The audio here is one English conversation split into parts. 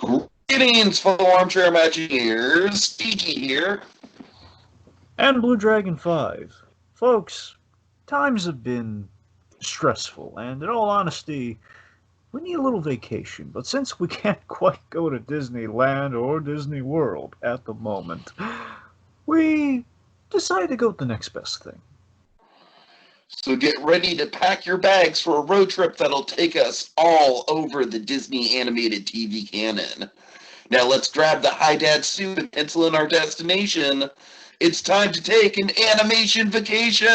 Greetings, fellow armchair Imagineers. Tiki here. And Blue Dragon 5. Folks, times have been stressful, and in all honesty, we need a little vacation. But since we can't quite go to Disneyland or Disney World at the moment, we decided to go with the next best thing. So get ready to pack your bags for a road trip that'll take us all over the Disney animated TV canon. Now let's grab the high dad suit and pencil in our destination. It's time to take an animation vacation!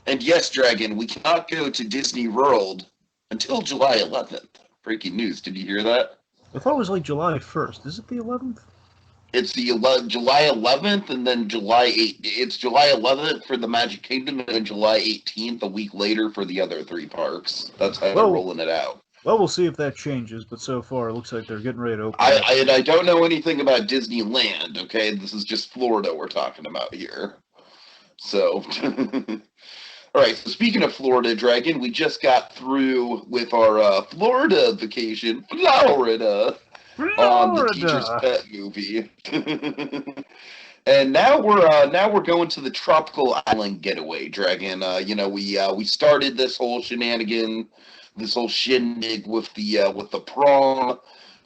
And yes, Dragon, we cannot go to Disney World until July 11th. Breaking news, did you hear that? I thought it was like July 1st. Is it the 11th? It's the July 11th, and then July 8th. It's July 11th for the Magic Kingdom, and then July 18th, a week later, for the other three parks. That's how they're rolling it out. Well, we'll see if that changes, but so far it looks like they're getting ready to open. I don't know anything about Disneyland, okay? This is just Florida we're talking about here. So, all right, so speaking of Florida, Dragon, we just got through with our Florida vacation, Florida. On the Teacher's Pet movie. And now we're going to the tropical island getaway, Dragon. We started this whole shenanigan, this whole shindig with the prom.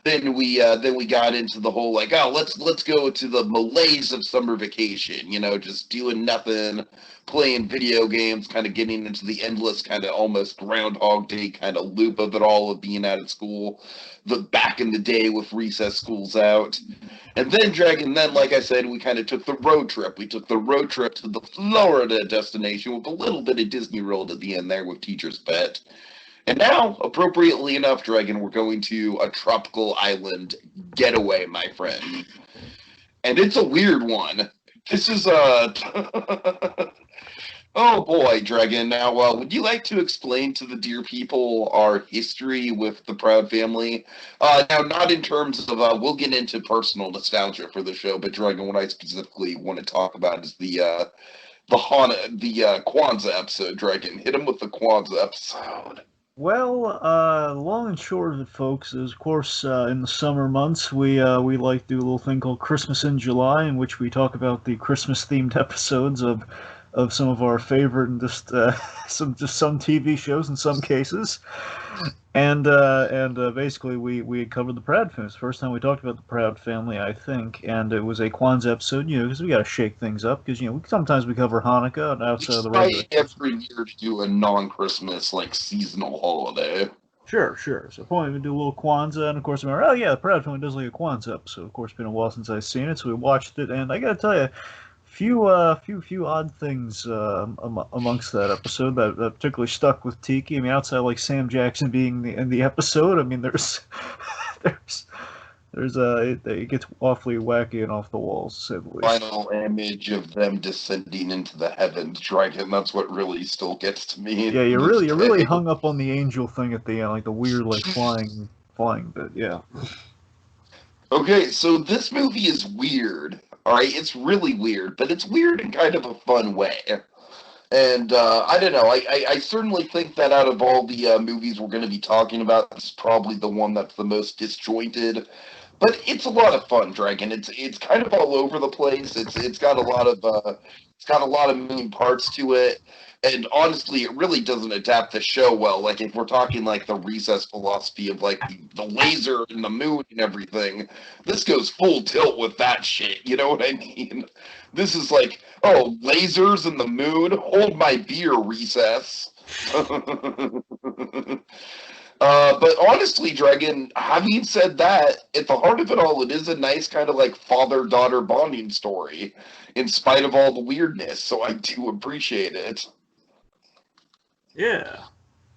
Then we got into the whole like, oh, let's go to the malaise of summer vacation, just doing nothing, playing video games, kind of getting into the endless kind of almost Groundhog Day kind of loop of it all, of being out of school, the back in the day with recess schools out. And then Dragon, like I said, we kind of took the road trip. We took the road trip to the Florida destination with a little bit of Disney World at the end there with Teacher's Pet. And now, appropriately enough, Dragon, we're going to a tropical island getaway, my friend. And it's a weird one. This is a... Oh boy, Dragon. Now, would you like to explain to the dear people our history with the Proud family? Now, not in terms of, we'll get into personal nostalgia for the show, but Dragon, what I specifically want to talk about is the Kwanzaa episode, Dragon. Hit him with the Kwanzaa episode. Well, long and short of it, folks, is of course in the summer months we like to do a little thing called Christmas in July, in which we talk about the Christmas themed episodes of some of our favorite and just some TV shows in some cases, and basically we covered the Proud family. It's the first time we talked about the Proud family, I think, and it was a Kwanzaa episode, because we got to shake things up, because sometimes we cover Hanukkah and outside of the regular. Every year to do a non-Christmas seasonal holiday. Sure. So point we do a little Kwanzaa, and of course, remember, oh yeah, the Proud family does like a Kwanzaa episode. Of course, it's been a while since I've seen it, so we watched it, and I gotta tell you, few odd things amongst that episode that particularly stuck with Tiki. I mean, outside like Sam Jackson being in the episode, I mean, there's it gets awfully wacky and off the walls, to say the least. Final image of them descending into the heavens, Dragon. That's what really still gets to me. Yeah, you're really hung up on the angel thing at the end, like the weird flying bit. Yeah. Okay, so this movie is weird. All right, it's really weird, but it's weird in kind of a fun way. And I don't know. I certainly think that out of all the movies we're going to be talking about, it's probably the one that's the most disjointed. But it's a lot of fun, Dragon. It's kind of all over the place. It's got a lot of moving parts to it. And honestly, it really doesn't adapt the show well. Like, if we're talking, the recess philosophy of, the laser and the moon and everything, this goes full tilt with that shit, you know what I mean? This is oh, lasers and the moon? Hold my beer, recess. But honestly, Dragon, having said that, at the heart of it all, it is a nice kind of, father-daughter bonding story, in spite of all the weirdness, so I do appreciate it. Yeah.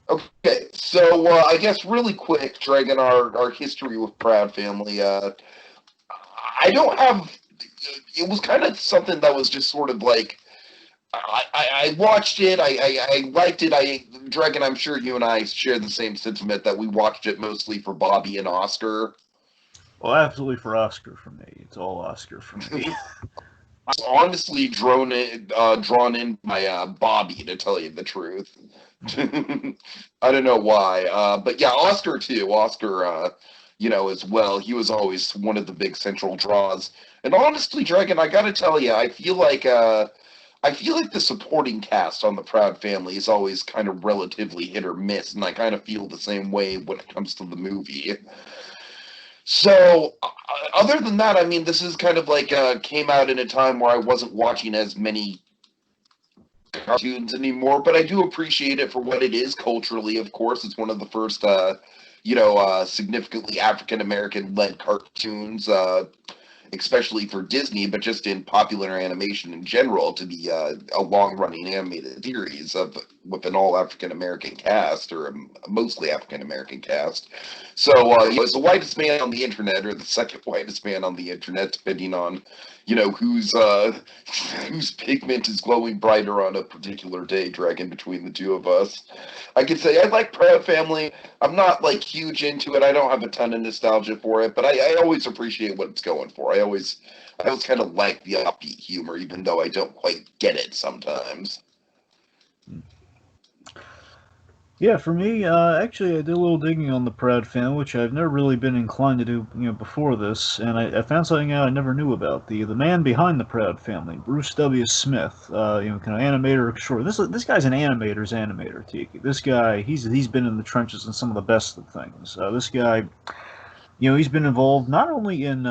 Okay, so I guess really quick, Dragon, our history with Proud Family. I don't have. It was kind of something that was just sort of I watched it. I liked it. Dragon, I'm sure you and I share the same sentiment that we watched it mostly for Bobby and Oscar. Well, absolutely for Oscar for me. It's all Oscar for me. I was honestly drawn in by Bobby, to tell you the truth. I don't know why, but yeah, Oscar too. Oscar as well. He was always one of the big central draws. And honestly, Dragon, I gotta tell you, I feel like the supporting cast on the Proud Family is always kind of relatively hit or miss, and I kind of feel the same way when it comes to the movie. So, other than that, I mean, this is kind of like came out in a time where I wasn't watching as many cartoons anymore, but I do appreciate it for what it is culturally. Of course, it's one of the first, significantly African American led cartoons. Especially for Disney, but just in popular animation in general, to be a long-running animated series with an all African American cast, or a mostly African American cast. So, as the whitest man on the internet, or the second whitest man on the internet, depending on whose whose pigment is glowing brighter on a particular day, Dragon, between the two of us, I could say I like Proud Family. I'm not like huge into it. I don't have a ton of nostalgia for it, but I always appreciate what it's going for. I always kind of like the upbeat humor, even though I don't quite get it sometimes. Yeah, for me, actually, I did a little digging on the Proud Family, which I've never really been inclined to do, before this, and I found something out I never knew about. The man behind the Proud Family, Bruce W. Smith, kind of animator. Sure, this guy's an animator's animator, Tiki. This guy, he's been in the trenches in some of the best of things. This guy, he's been involved not only in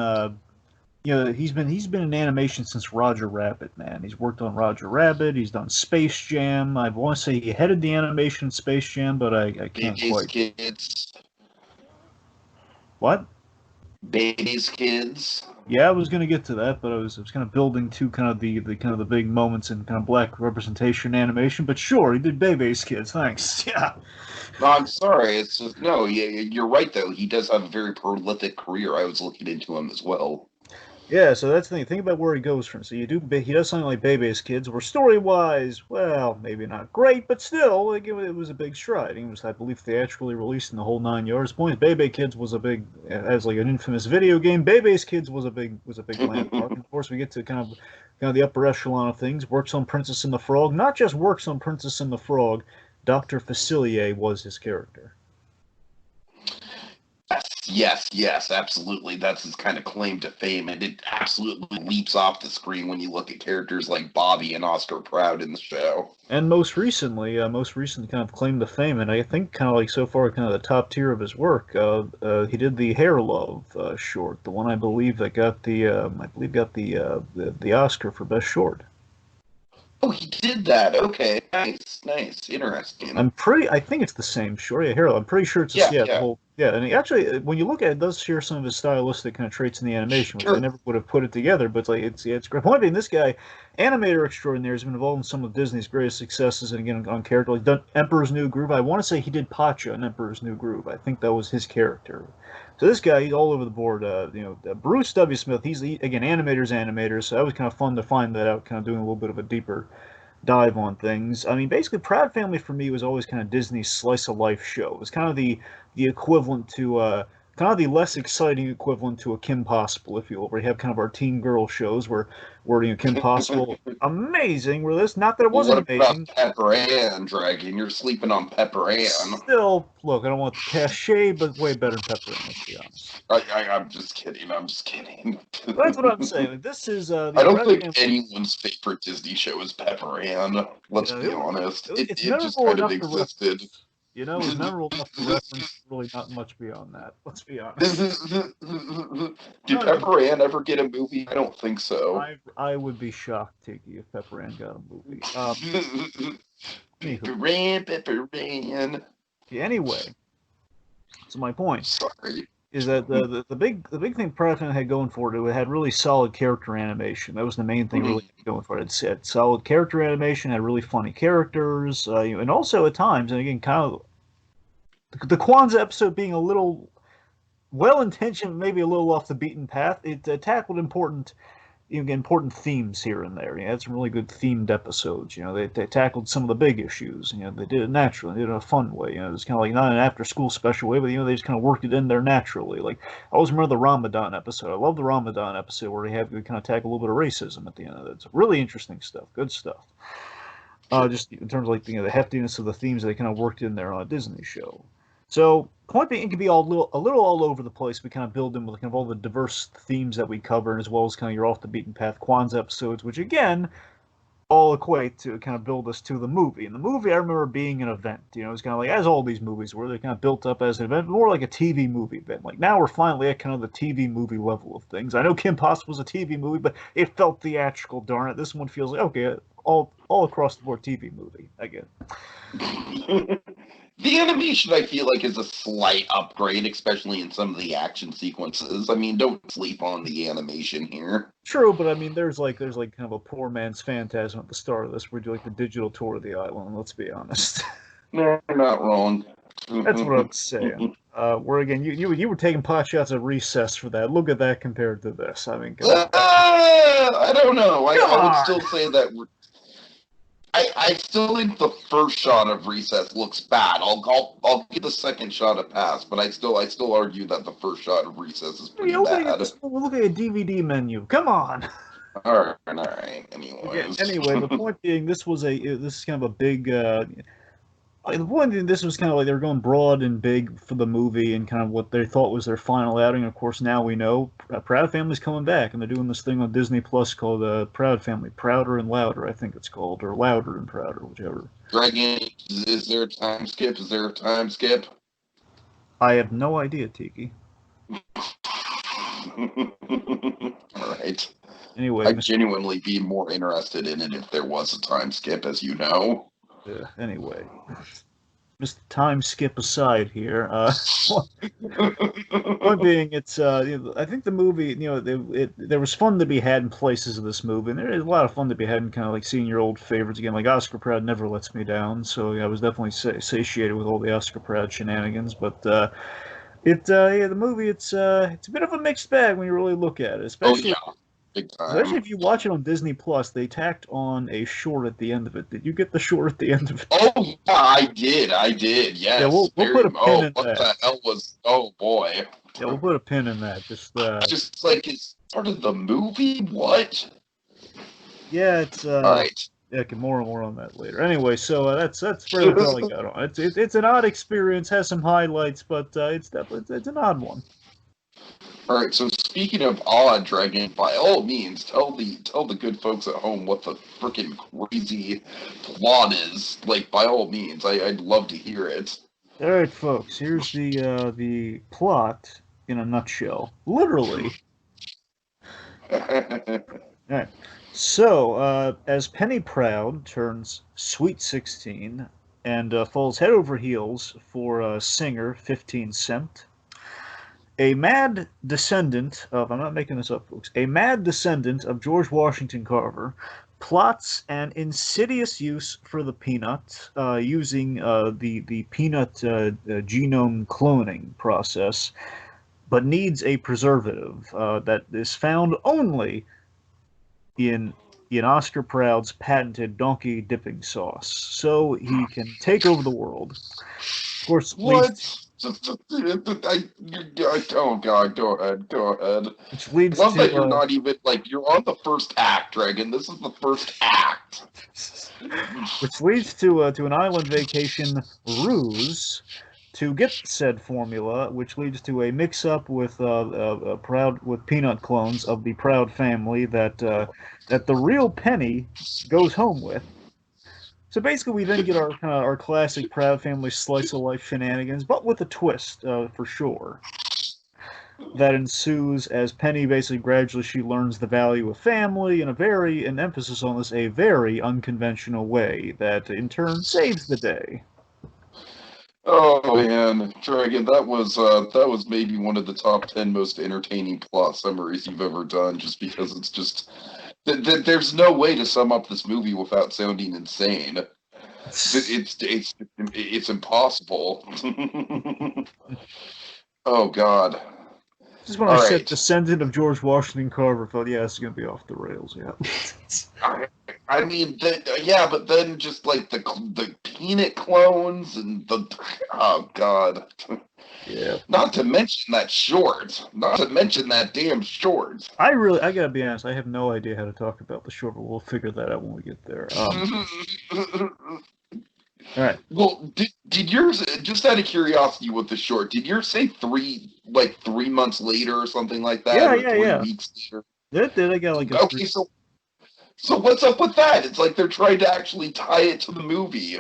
he's been in animation since Roger Rabbit, man. He's worked on Roger Rabbit. He's done Space Jam. I want to say he headed the animation in Space Jam, but I can't Baby's quite. Kids. What? Baby's Kids. Yeah, I was gonna get to that, but I was kind of building to kind of the big moments in kind of black representation animation. But sure, he did Bebe's Kids. Thanks. Yeah. No, I'm sorry. It's just, no. You're right though. He does have a very prolific career. I was looking into him as well. Yeah, so that's the thing. Think about where he goes from. So he does something like Bebe's Kids, where story-wise, well, maybe not great, but still, like, it was a big stride. It was, I believe, theatrically released in the whole 9 yards. The point is, Bebe Kids was a big, as like an infamous video game. Bebe's Kids was a big landmark. And of course, we get to kind of the upper echelon of things. Works on Princess and the Frog. Not just works on Princess and the Frog. Dr. Facilier was his character. Yes, absolutely. That's his kind of claim to fame, and it absolutely leaps off the screen when you look at characters like Bobby and Oscar Proud in the show. And most recently kind of claim to fame, and I think kind of like so far kind of the top tier of his work. He did the Hair Love short, the one I believe that got the Oscar for best short. Oh, he did that. Okay, nice, interesting. I think it's the same short. Yeah, Hair Love. I'm pretty sure it's Yeah. the whole. Yeah, and actually, when you look at it, it does share some of his stylistic kind of traits in the animation, which I never would have put it together. But it's great. Point being, this guy, animator extraordinaire, has been involved in some of Disney's greatest successes, and again on character. He's done Emperor's New Groove. I want to say he did Pacha in Emperor's New Groove. I think that was his character. So this guy, he's all over the board. Bruce W. Smith. Again, animator. So that was kind of fun to find that out. Kind of doing a little bit of a deeper dive on things. I mean, basically, Proud Family for me was always kind of Disney's slice of life show. It was kind of the equivalent to kind of the less exciting equivalent to a Kim Possible, if you will, where you have kind of our teen girl shows where Kim Possible amazing. Where this, not that it wasn't amazing. What about Pepper Ann, Dragon? You're sleeping on Pepper Ann. Still, look, I don't want the cachet, but way better than Pepper Ann. Let's be honest. I'm just kidding. That's what I'm saying. Like, this is. I don't think anyone's favorite Disney show is Pepper Ann. Let's be honest. It just kind of existed. It was memorable enough to reference, really not much beyond that. Let's be honest. Did Pepper Ann ever get a movie? I don't think so. I would be shocked, Tiki, if Pepper Ann got a movie. Pepper Ann. Anyway, so my point. Sorry. Is that the big thing Proud Family had going for it had really solid character animation. That was the main thing really going for it. It had solid character animation, had really funny characters, and also at times, and again, kind of the Kwanzaa episode being a little well-intentioned, maybe a little off the beaten path. It tackled important themes here and there. Had some really good themed episodes. They tackled some of the big issues. They did it naturally. They did it in a fun way. It was kind of like not an after-school special way, but they just kind of worked it in there naturally. Like I always remember the Ramadan episode. I love the Ramadan episode where we kind of tackle a little bit of racism at the end of it. It's really interesting stuff. Good stuff. Just in terms of the heftiness of the themes they kind of worked in there on a Disney show. So, point being, it can be a little all over the place. We kind of build in with kind of all the diverse themes that we cover, as well as kind of your off the beaten path Kwanzaa episodes, which again all equate to kind of build us to the movie. And the movie, I remember being an event. It's kind of like, as all these movies were, they're kind of built up as an event, more like a TV movie event. Like now we're finally at kind of the TV movie level of things. I know Kim Possible was a TV movie, but it felt theatrical. Darn it, this one feels like okay, all across the board TV movie. I get. The animation, I feel like, is a slight upgrade, especially in some of the action sequences. I mean, don't sleep on the animation here. True, but I mean, there's like kind of a poor man's phantasm at the start of this. Where we do like the digital tour of the island. Let's be honest. No, you're not wrong. That's what I'm saying. Where again, you were taking pot shots at Recess for that. Look at that compared to this. I mean, I don't know. I would still say that. I still think the first shot of Recess looks bad. I'll give the second shot a pass, but I still argue that the first shot of Recess is pretty bad. Look at a DVD menu. Come on. All right. Anyways. Anyway, the point being, this is kind of a big. The point being, this was kind of like they were going broad and big for the movie and kind of what they thought was their final outing. Of course, now we know Proud Family's coming back, and they're doing this thing on Disney Plus called Proud Family, Prouder and Louder, I think it's called, or Louder and Prouder, whichever. Dragon, is there a time skip? I have no idea, Tiki. All right. Anyway, I'd genuinely be more interested in it if there was a time skip, as you know. Anyway, Mr. Time skip aside here. Point being, it's I think the movie, there was fun to be had in places of this movie, and there is a lot of fun to be had in kind of like seeing your old favorites again. Like Oscar Proud never lets me down, so I was definitely satiated with all the Oscar Proud shenanigans. But the movie, it's a bit of a mixed bag when you really look at it, especially. Oh, yeah. Big time. Especially if you watch it on Disney Plus, they tacked on a short at the end of it. Did you get the short at the end of it? Oh yeah, I did. Yes. Yeah, we'll put a pin in what that. the hell was? Oh boy. Yeah, we'll put a pin in that. Just like it's part of the movie. What? Yeah, it's all right. Yeah, more on that later. Anyway, so that's pretty much all I got on. It's an odd experience, has some highlights, but it's an odd one. All right, so speaking of odd, Dragon, by all means, tell the good folks at home what the freaking crazy plot is. Like, by all means, I'd love to hear it. All right, folks, here's the plot in a nutshell, literally. All right, so as Penny Proud turns sweet 16 and falls head over heels for singer 15 Cent. A mad descendant of, I'm not making this up, folks, a mad descendant of George Washington Carver plots an insidious use for the peanut using the peanut genome cloning process, but needs a preservative that is found only in Oscar Proud's patented donkey dipping sauce, so he can take over the world. Of course, what? Oh God, go ahead. Which leads Love to, that you're not even you're on the first act, Dragon. This is the first act. Which leads to an island vacation ruse to get said formula, which leads to a mix-up with peanut clones of the Proud family that the real Penny goes home with. So basically, we then get our classic Proud Family slice of life shenanigans, but with a twist, for sure. That ensues as Penny basically gradually she learns the value of family in an emphasis on this, a very unconventional way that in turn saves the day. Oh man, Dragon, that was maybe one of the top 10 most entertaining plot summaries you've ever done. Just because it's just. There's no way to sum up this movie without sounding insane. It's impossible. Oh God! Just when I said descendant of George Washington Carver, thought it's gonna be off the rails. Yeah. I mean, but then just like the peanut clones and oh God. Yeah. Not to mention that short. Not to mention that damn short. I gotta be honest, I have no idea how to talk about the short, but we'll figure that out when we get there. All right. Well, did yours, just out of curiosity with the short, did yours say 3 months later or something like that, Yeah, or yeah, three yeah. weeks later? Did I got like a three? Okay, so what's up with that? It's like they're trying to actually tie it to the movie.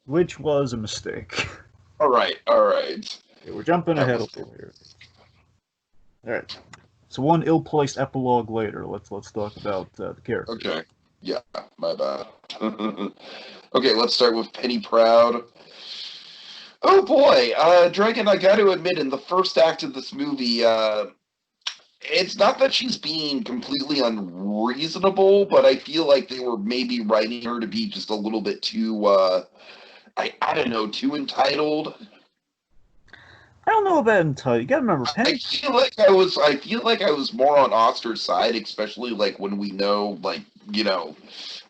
Which was a mistake. All right, all right. Okay, we're jumping That ahead a was little here. All right. So one ill-placed epilogue later. Let's talk about the characters. okay. Yeah, my bad. Okay, let's start with Penny Proud. Oh boy, Dragon, I got to admit, in the first act of this movie, it's not that she's being completely unreasonable, but I feel like they were maybe writing her to be just a little bit too, I don't know, too entitled. I don't know about entitled. You got to remember, I Penny. feel like I was more on Oscar's side, especially like when we know, like, you know,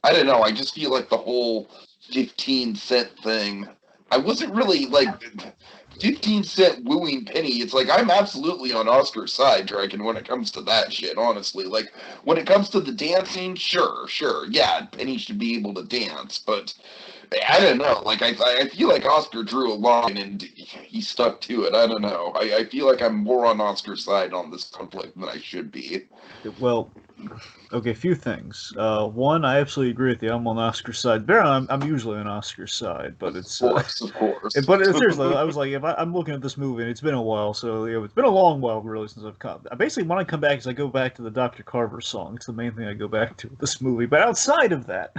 I don't know. I just feel like the whole 15 cent thing. I wasn't really like 15 cent wooing Penny. It's like I'm absolutely on Oscar's side, Dragon, when it comes to that shit. Honestly, like when it comes to the dancing, sure, yeah, Penny should be able to dance, but I don't know. Like I feel like Oscar drew a line and he stuck to it. I don't know. I feel like I'm more on Oscar's side on this conflict than I should be. Well, okay, a few things. One, I absolutely agree with you. I'm on Oscar's side. I'm usually on Oscar's side, but Of it's course, of course. but seriously, I was like, if I'm looking at this movie, and it's been a while, so it's been a long while really since I've come. Basically, when I come back, is I go back to the Dr. Carver song. It's the main thing I go back to with this movie. But outside of that,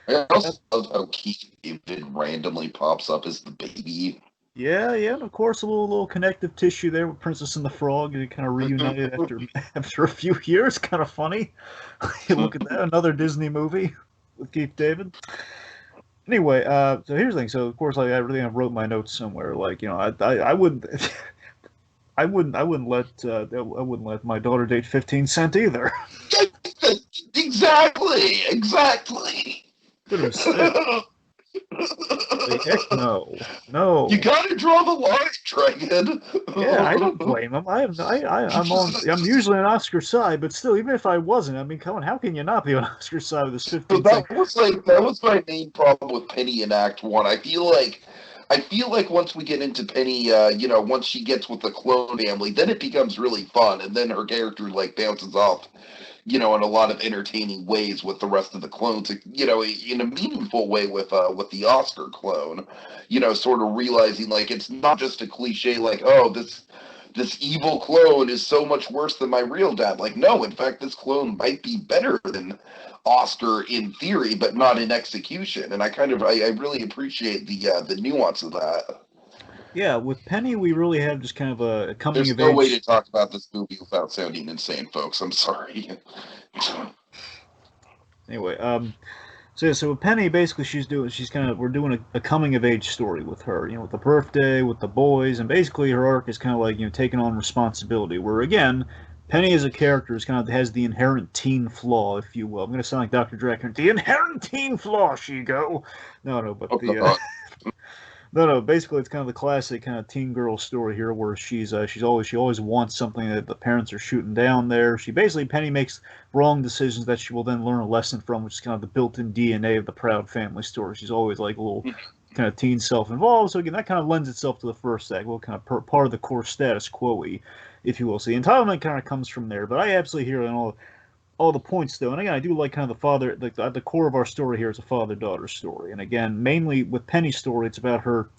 I also love how Keith David randomly pops up as the baby. yeah, and of course, a little connective tissue there with Princess and the Frog, and kind of reunited after a few years. Kind of funny. You look at that, another Disney movie with Keith David. Anyway, so here's the thing. So of course, like, I really wrote my notes somewhere. Like, I wouldn't, I wouldn't let my daughter date 15 Cent either. Exactly. For goodness sake, like, heck no, You no. gotta draw the line, Dragon. Yeah, I don't blame him. I'm usually on Oscar's side, but still, even if I wasn't, I mean, come on, how can you not be on Oscar's side with this So 15 Cent? that was my main problem with Penny in Act One. I feel like once we get into Penny, once she gets with the clone family, then it becomes really fun, and then her character like bounces off, in a lot of entertaining ways with the rest of the clones, in a meaningful way with the Oscar clone, sort of realizing like it's not just a cliche like, oh, this evil clone is so much worse than my real dad. Like, no, in fact, this clone might be better than Oscar in theory, but not in execution. And I really appreciate the nuance of that. Yeah, with Penny, we really have just kind of a coming There's of no way to age. talk about this movie without sounding insane, folks. I'm sorry. Anyway, so yeah, so with Penny, basically, we're doing a coming of age story with her, with the birthday, with the boys, and basically her arc is kind of like, taking on responsibility. Where again, Penny as a character is kind of has the inherent teen flaw, if you will. I'm gonna sound like Dr. Draken. The inherent teen flaw, she go. No, but Oh, the God. no. Basically, it's kind of the classic kind of teen girl story here, where she always wants something that the parents are shooting down there. Penny makes wrong decisions that she will then learn a lesson from, which is kind of the built-in DNA of the Proud Family story. She's always like a little kind of teen self-involved. So again, that kind of lends itself to the first act, well, kind of part of the core status quo, if you will. So the entitlement kind of comes from there. But I absolutely hear on all the points though, and again, I do like kind of the father. Like the core of our story here is a father-daughter story, and again, mainly with Penny's story, it's about her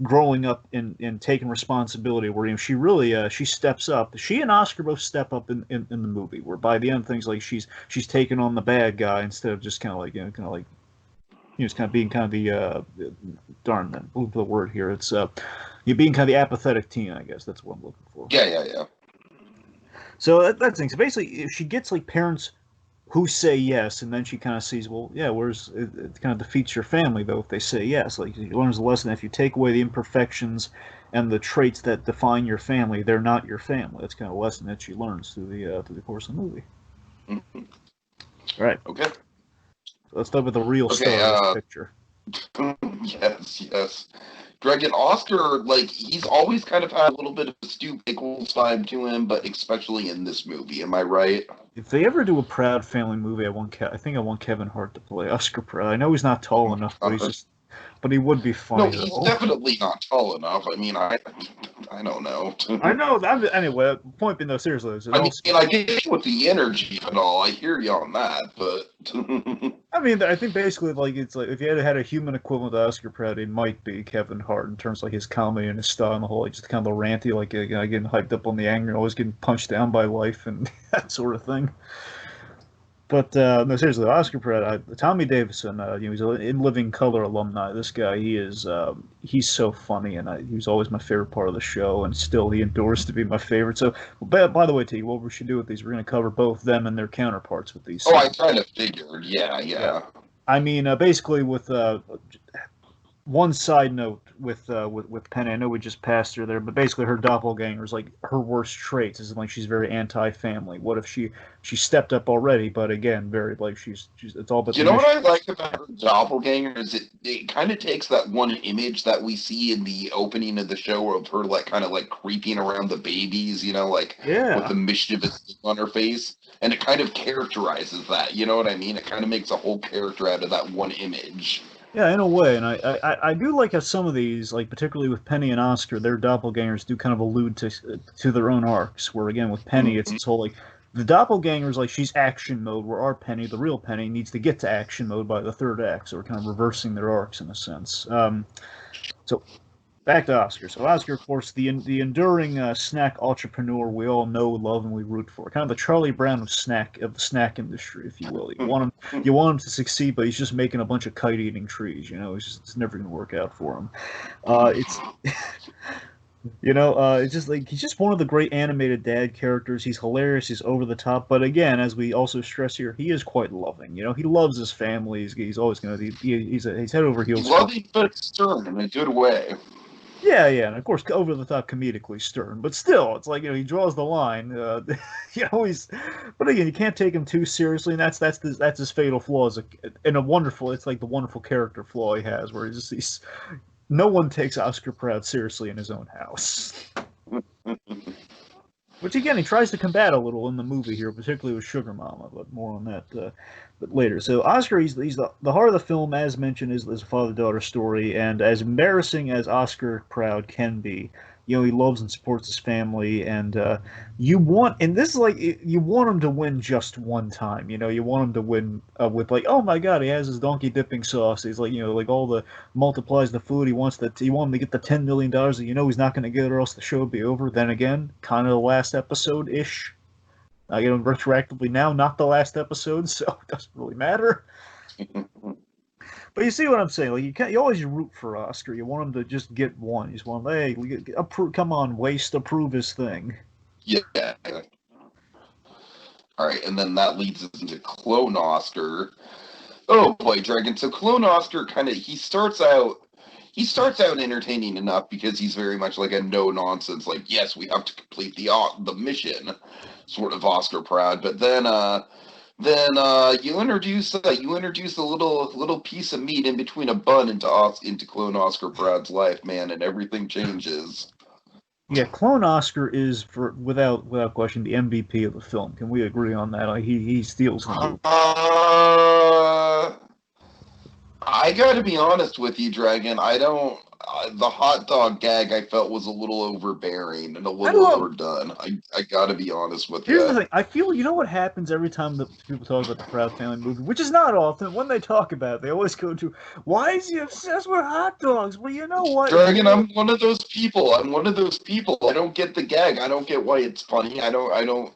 growing up and taking responsibility. Where she really she steps up. She and Oscar both step up in the movie. Where by the end, things like she's taking on the bad guy instead of just kind of like just kind of being kind of darn man, move the word here. It's you being kind of the apathetic teen. I guess that's what I'm looking for. Yeah. So that's the thing. So basically, if she gets like parents who say yes, and then she kind of sees, well, yeah, it kind of defeats your family though if they say yes. Like she learns the lesson that if you take away the imperfections and the traits that define your family, they're not your family. That's kind of a lesson that she learns through the course of the movie. Mm-hmm. All right. Okay. So let's start with the real Okay. star of this picture. Yes. Dragon Oscar, like he's always kind of had a little bit of a Stu Pickles vibe to him, but especially in this movie. Am I right? If they ever do a Proud Family movie, I think I want Kevin Hart to play Oscar Proud. I know he's not tall enough, but he's just but he would be No, funny he's though. definitely not tall enough. I mean, I don't know. I know. Anyway, point being though, seriously, it I mean, also. I get with the energy and all. I hear you on that, but I mean, I think basically, like, it's like if you had a human equivalent to Oscar Pratt, it might be Kevin Hart in terms of like his comedy and his style and the whole, like, just kind of the ranty, like, getting hyped up on the anger, and always getting punched down by life and that sort of thing. But no, seriously, Oscar Pratt, Tommy Davidson, he's an In Living Color alumni. This guy, he's so funny, and he was always my favorite part of the show, and still he endures to be my favorite. So, by the way, T, what we should do with these, we're going to cover both them and their counterparts with these. oh, I kind of figured. Yeah, Yeah. yeah. I mean, basically, with one side note with Penny, I know we just passed her there, but basically her doppelganger is like her worst traits is like she's very anti-family. What if she stepped up already, but again, very like she's it's all about You the know what mission. I like about her doppelganger is it kind of takes that one image that we see in the opening of the show of her like kind of like creeping around the babies, like with Yeah, the mischievous look on her face, and it kind of characterizes that. You know what I mean? It kind of makes a whole character out of that one image. yeah, in a way, and I do like how some of these, like particularly with Penny and Oscar, their doppelgangers do kind of allude to their own arcs. Where again with Penny, it's Mhm. this whole like the doppelganger's like she's action mode, where our Penny, the real Penny, needs to get to action mode by the third act, so we're kind of reversing their arcs in a sense. So back to Oscar. So Oscar, of course, the enduring snack entrepreneur we all know, love, and we root for. Kind of the Charlie Brown of the snack industry, if you will. You want him to succeed, but he's just making a bunch of kite eating trees. It's never going to work out for him. It's it's just like he's just one of the great animated dad characters. He's hilarious. He's over the top, but again, as we also stress here, he is quite loving. He loves his family. He's always going to. He's head over heels for. Loving but stern in a good way. Yeah, yeah, and of course, over the top, comedically stern, but still, it's like he draws the line. He's, but again, you can't take him too seriously, and that's his fatal flaw. And a wonderful, it's like the wonderful character flaw he has, where he's no one takes Oscar Proud seriously in his own house. Which again, he tries to combat a little in the movie here, particularly with Sugar Mama, but more on that but later. So Oscar, he's the heart of the film, as mentioned, is a father-daughter story, and as embarrassing as Oscar Proud can be, he loves and supports his family, and and this is like you want him to win just one time. You want him to win with like, oh my God, he has his donkey dipping sauce. He's like, like all the multiplies the food. You want him to get the $10 million that he's not going to get, or else the show would be over. Then again, kind of the last episode ish. Retroactively now, not the last episode, so it doesn't really matter. But you see what I'm saying? Like you always root for Oscar. You want him to just get one. You just want him, hey, come on, approve his thing. Yeah. All right, and then that leads us into Clone Oscar. Oh boy, Dragon. So Clone Oscar he starts out entertaining enough because he's very much like a no nonsense, like yes, we have to complete the mission, sort of Oscar Proud. But then you introduce a little piece of meat in between a bun into Clone Oscar Proud's life, man, and everything changes. Yeah, Clone Oscar is without question the MVP of the film. Can we agree on that? Like, he steals the movie. I gotta be honest with you, Dragon. I don't. The hot dog gag I felt was a little overbearing and a I little love. overdone. I gotta be honest with Here's the you. thing. I feel what happens every time that people talk about the Proud Family movie, which is not often. When they talk about it, they always go to, "Why is he obsessed with hot dogs?" Well, you know what? Dragon, I'm one of those people. I don't get the gag. I don't get why it's funny. I don't.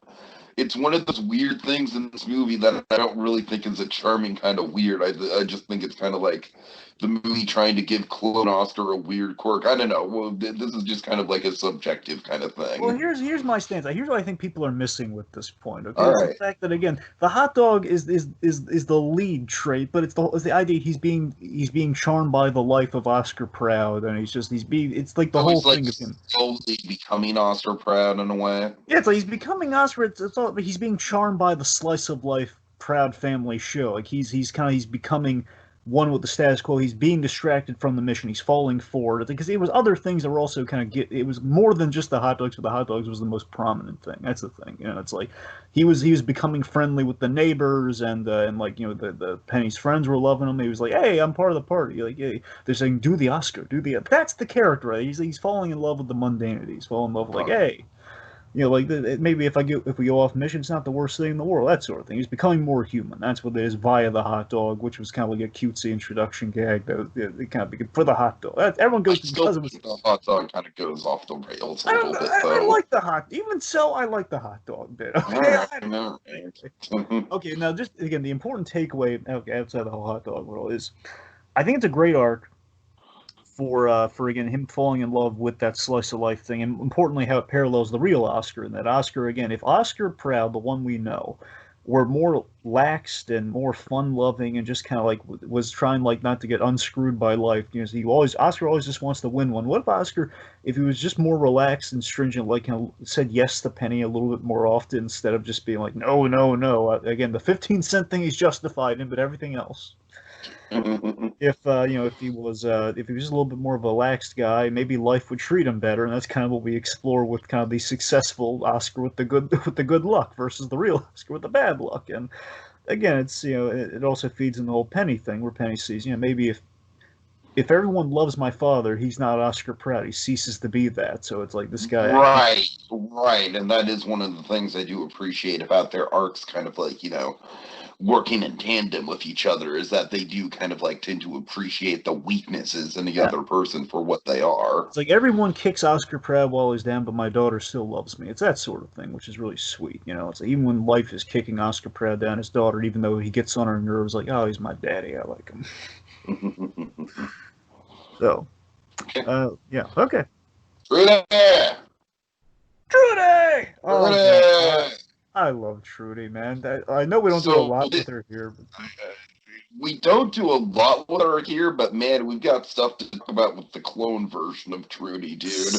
It's one of those weird things in this movie that I don't really think is a charming kind of weird. I just think it's kind of like the movie trying to give Clone Oscar a weird quirk. I don't know. Well, this is just kind of like a subjective kind of Well, thing. here's my stance. Here's what I think people are missing with this point. Okay, All it's the right. fact that again, the hot dog is the lead trait, but it's the idea he's being charmed by the life of Oscar Proud, and he's being. It's like the So whole he's like thing of him. slowly becoming Oscar proud in a way. Yeah, it's like he's becoming Oscar. It's all, but he's being charmed by the slice of life Proud family show. Like he's becoming one with the status quo. He's being distracted from the mission. He's falling forward because it was other things that were also kind of it was more than just the hot dogs, but the hot dogs was the most prominent thing. That's the thing. It's like he was becoming friendly with the neighbors and like the Penny's friends were loving him. He was like, hey, I'm part of the party. Like, hey, they're saying do the Oscar, do the. That's the character. Right? He's falling in love with the mundanity. He's falling in love with like, hey. Like maybe if we go off mission, it's not the worst thing in the world. That sort of thing. He's becoming more human. That's what it is via the hot dog, which was kind of like a cutesy introduction gag. That was, it kind of for the hot dog. Everyone goes because it was the hot dog kind of goes off the rails a I little don't. bit, I though. like the hot. Even so, I like the hot dog bit. Okay. Okay. Now, just again, the important takeaway outside the whole hot dog world is, I think it's a great arc for again him falling in love with that slice of life thing, and importantly how it parallels the real Oscar. And that Oscar again, if Oscar Proud, the one we know, were more laxed and more fun loving and just kind of like was trying like not to get unscrewed by life. Oscar always just wants to win one. What if Oscar, if he was just more relaxed and stringent, like said yes to Penny a little bit more often instead of just being like no, no, no. Again, the 15-cent thing he's justified in, but everything else. If he was just a little bit more of a laxed guy, maybe life would treat him better, and that's kind of what we explore with kind of the successful Oscar with the good luck versus the real Oscar with the bad luck. And again, it's it also feeds in the whole Penny thing, where Penny sees maybe if everyone loves my father, he's not Oscar Proud. He ceases to be that. So it's like this guy. Right, and that is one of the things I do appreciate about their arcs, kind of like working in tandem with each other, is that they do kind of like tend to appreciate the weaknesses in the other person for what they are. It's like everyone kicks Oscar Proud while he's down, but my daughter still loves me. It's that sort of thing, which is really sweet. It's like even when life is kicking Oscar Proud down, his daughter, even though he gets on her nerves, like, oh, he's my daddy, I like him. So, yeah, okay. Trudy! Trudy! Oh, Trudy! I love Trudy, man. I know we don't do a lot with her here. But... we don't do a lot with her here, but man, we've got stuff to talk about with the clone version of Trudy, dude.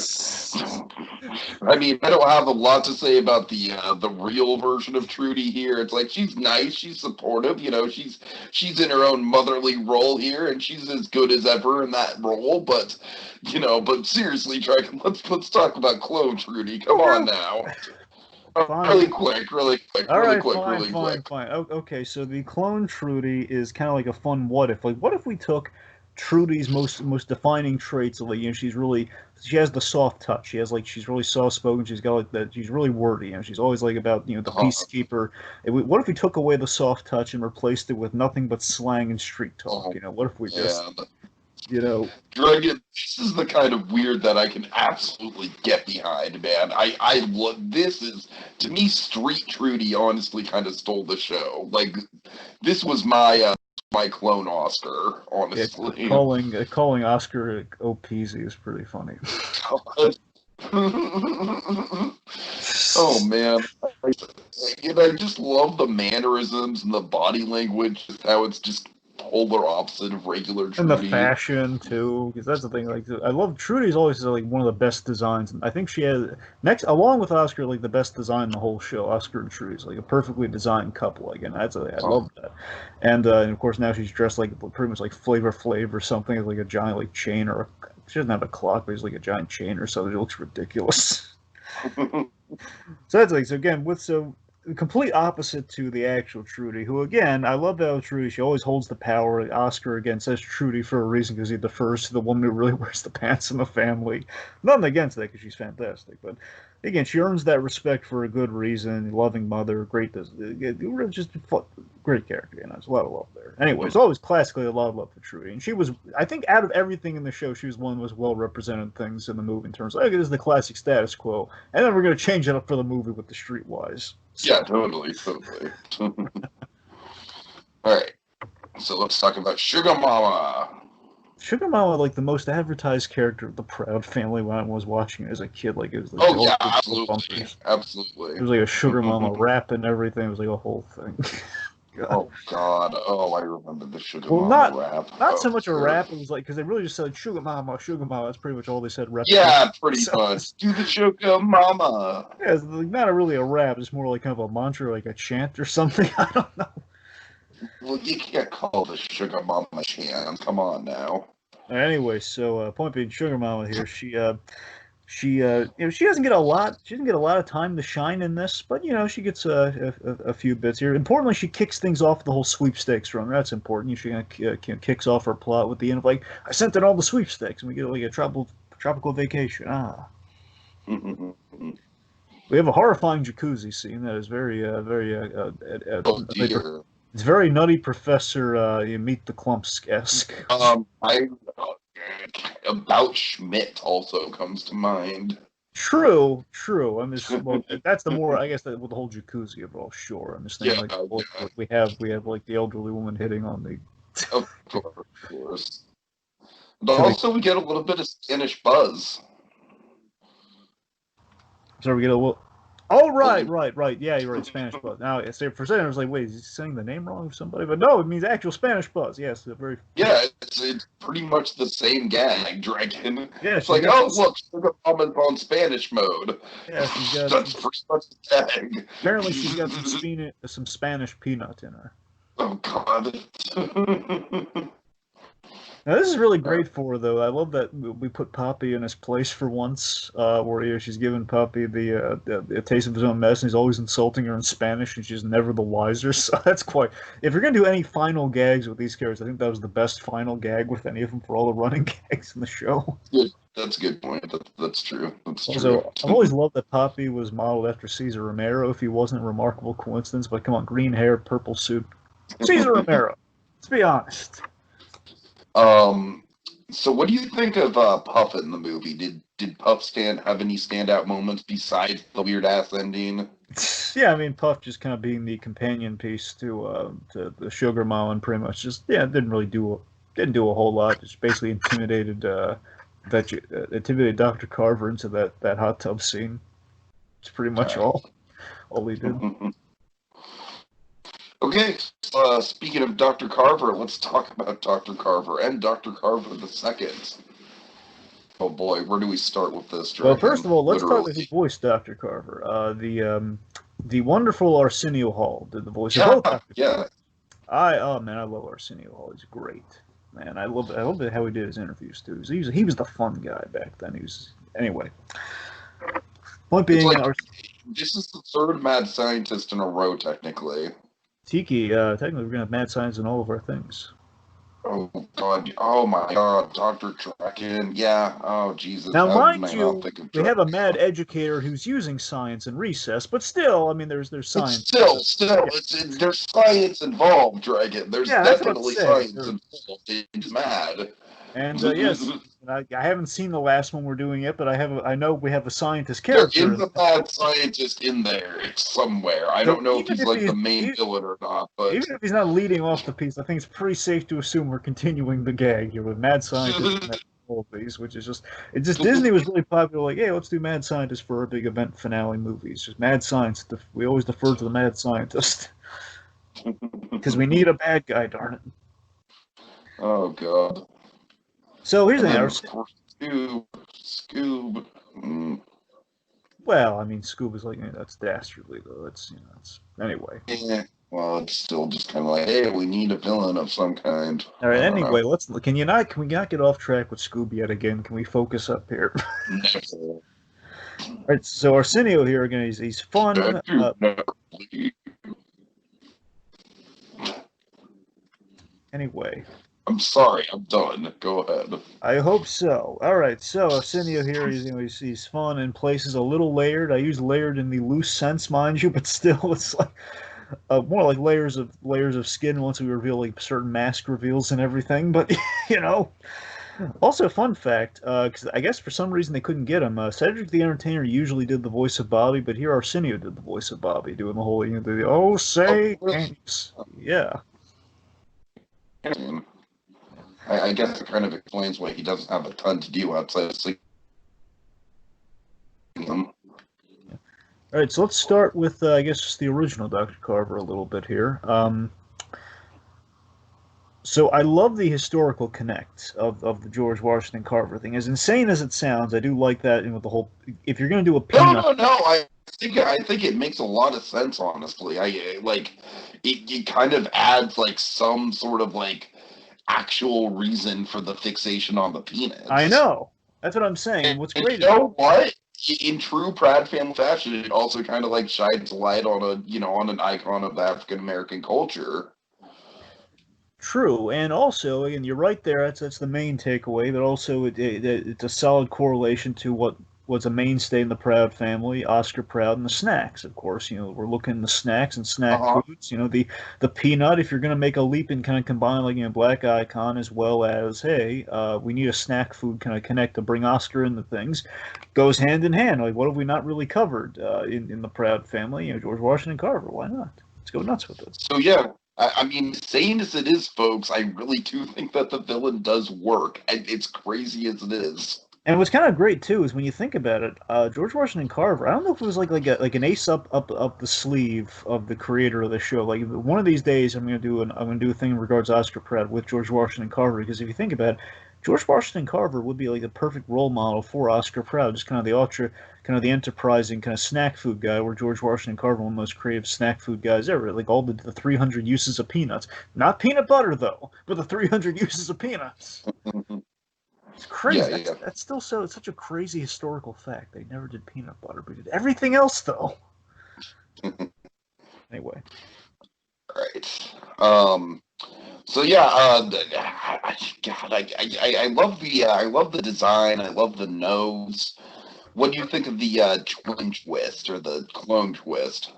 I mean, I don't have a lot to say about the real version of Trudy here. It's like she's nice, she's supportive, she's in her own motherly role here, and she's as good as ever in that role. But but seriously, Dragon, let's talk about clone Trudy. Come on now. Fine. Really quick. All right, fine. Okay, so the clone Trudy is kind of like a fun what if. Like, what if we took Trudy's most defining traits of like, she has the soft touch. She's really soft spoken. She's got like that. She's really wordy. She's always like about the peacekeeper. What if we took away the soft touch and replaced it with nothing but slang and street talk? What if we just Dragon, this is the kind of weird that I can absolutely get behind, man. I love this. Is to me, Street Trudy honestly kind of stole the show. Like, this was my clone Oscar, honestly. Yeah, calling Oscar OPZ is pretty funny. Oh man, I just love the mannerisms and the body language, how it's just polar opposite of regular Trudy. And the fashion too, because that's the thing. Like, I love Trudy's always like one of the best designs. I think she has along with Oscar, like the best design in the whole show. Oscar and Trudy's like a perfectly designed couple. Again, I love that. And of course now she's dressed like pretty much like Flavor Flav or something, like a giant like chain she doesn't have a clock, but it's like a giant chain or something. It looks ridiculous. So that's like again complete opposite to the actual Trudy, who again, I love that Trudy. She always holds the power. Oscar again says Trudy for a reason because he defers to the woman who really wears the pants in the family. Nothing against that because she's fantastic, but again, she earns that respect for a good reason. Loving mother, just great character. There's a lot of love there. Anyways, always classically a lot of love for Trudy, and she was, I think, out of everything in the show, she was one of the most well represented things in the movie in terms of this is the classic status quo, and then we're going to change it up for the movie with the streetwise. Yeah, totally. All right, so let's talk about Sugar Mama. Sugar Mama, like the most advertised character of the Proud family when I was watching it as a kid. Like it was like absolutely. It was like a Sugar Mama rap and everything. It was like a whole thing. Oh God! Oh, I remember the Sugar Mama rap. Not so much a rap. It was like because they really just said Sugar Mama, Sugar Mama. That's pretty much all they said. Yeah, pretty much. Do the Sugar Mama. Yeah, it's like not really a rap. It's more like kind of a mantra, like a chant or something. I don't know. Well, you can't call the Sugar Mama Chan. Come on now. Anyway, so point being, Sugar Mama here, she doesn't get a lot. She doesn't get a lot of time to shine in this, but she gets a few bits here. Importantly, she kicks things off with the whole sweepstakes run. That's important. She kicks off her plot with the end of like, I sent in all the sweepstakes, and we get like a tropical vacation. We have a horrifying jacuzzi scene that is Oh dear. it's very Nutty Professor. You Meet the Clumps-esque. I about Schmidt also comes to mind. True. I'm just that's the more I guess with the whole jacuzzi of all. Sure, I'm just thinking Yeah. we have like the elderly woman hitting on the. Of course. But also, we get a little bit of Spanish buzz. So we get a little. Oh right. Yeah, you're right. Spanish buzz. Now, for a second, I was like, wait, is he saying the name wrong of somebody? But no, it means actual Spanish buzz. Yes, very. Yeah, it's pretty much the same gag, Dragon. Yeah, it's like, oh look, Sugar Mama's on Spanish mode. Yeah, she's got. That's pretty much the tag. Apparently, she's got some Spanish peanut in her. Oh God. Now this is really great for her, though. I love that we put Poppy in his place for once, where she's giving Poppy the taste of his own medicine. He's always insulting her in Spanish, and she's never the wiser. So that's quite. If you're gonna do any final gags with these characters, I think that was the best final gag with any of them for all the running gags in the show. Yeah, that's a good point. That's true. That's true. Also, I've always loved that Poppy was modeled after Cesar Romero. If he wasn't a remarkable coincidence, but come on, green hair, purple suit, Cesar Romero. Let's be honest. So what do you think of Puff in the movie? Did Puff have any standout moments besides the weird ass ending? Yeah, I mean Puff just kind of being the companion piece to the Sugar Mama, and pretty much just didn't do a whole lot. Just basically intimidated Dr. Carver into that hot tub scene. It's pretty much all he did. Okay, speaking of Dr. Carver, let's talk about Dr. Carver and Dr. Carver the Second. Oh boy, where do we start with this, Dragon? Well, first of all, let's start with who voiced Dr. Carver. The wonderful Arsenio Hall did the voice of both Dr. Carver. I love Arsenio Hall. He's great. Man, I love how he did his interviews too. He was the fun guy back then. Anyway. Point being, this is the third mad scientist in a row, technically. Tiki, technically we're gonna have mad science in all of our things. Oh God! Oh my God! Dr. Dragon, yeah. Oh Jesus! Now, mind you, we have a mad educator who's using science in recess, but still, I mean, there's science. There's science involved, Dragon. There's definitely science involved. It's mad. And yes, I haven't seen the last one we're doing yet, but I know we have a scientist character. There is a mad scientist in there somewhere. I don't know if he's like the main villain or not, but even if he's not leading off the piece, I think it's pretty safe to assume we're continuing the gag here with mad scientist in all of these, which is just Disney was really popular. Like, hey, let's do mad scientist for our big event finale movies. Just mad science. We always defer to the mad scientist because we need a bad guy. Darn it. Oh God. So here's the thing. Scoob. Well, I mean, Scoob is like that's dastardly though. Anyway. Yeah. Well, it's still just kind of like, hey, we need a villain of some kind. All right. Anyway, can we not get off track with Scoob yet again? Can we focus up here? All right. So Arsenio here again. He's fun. Anyway. I'm sorry, I'm done. Go ahead. I hope so. All right, so Arsenio here, he's fun and places a little layered. I use layered in the loose sense, mind you, but still, it's like more like layers of skin once we reveal like certain mask reveals and everything. But also fun fact, because I guess for some reason they couldn't get him. Cedric the Entertainer usually did the voice of Bobby, but here Arsenio did the voice of Bobby, doing the whole yeah. I guess it kind of explains why he doesn't have a ton to do outside of sleeping. All right, so let's start with, I guess, just the original Dr. Carver a little bit here. So I love the historical connect of the George Washington Carver thing. As insane as it sounds, I do like that. With the whole, if you're going to do a peanut, No, I think it makes a lot of sense, honestly. It kind of adds like some sort of like actual reason for the fixation on the I peanuts. know. That's what I'm saying. And what's And great you is know what? In true Pratt family fashion, it also kind of like shines light on on an icon of African American culture. true, and also, again, you're right there. That's the main takeaway. But also, it's a solid correlation to what was a mainstay in the Proud family, Oscar Proud, and the snacks. Of course, we're looking at the snacks and snack Uh-huh. foods. The peanut. If you're going to make a leap and kind of combine like black icon as well as hey, we need a snack food kind of connect to bring Oscar into things, goes hand in hand. Like what have we not really covered in the Proud family? George Washington Carver. Why not? Let's go nuts with it. So yeah, I mean, sane as it is, folks, I really do think that the villain does work. It's crazy as it is. And what's kind of great too is when you think about it, George Washington Carver. I don't know if it was like an ace up the sleeve of the creator of the show. Like one of these days, I'm gonna do a thing in regards to Oscar Pratt with George Washington Carver because if you think about it, George Washington Carver would be like the perfect role model for Oscar Pratt, just kind of the ultra, kind of the enterprising kind of snack food guy. Where George Washington Carver, one of the most creative snack food guys ever. Like all the 300 uses of peanuts, not peanut butter though, but the 300 uses of peanuts. It's Yeah, crazy. yeah. That's still it's such a crazy historical fact. They never did peanut butter, but did everything else though. Anyway, Right. So yeah, God, I love the design. I love the nose. What do you think of the twin twist or the clone twist?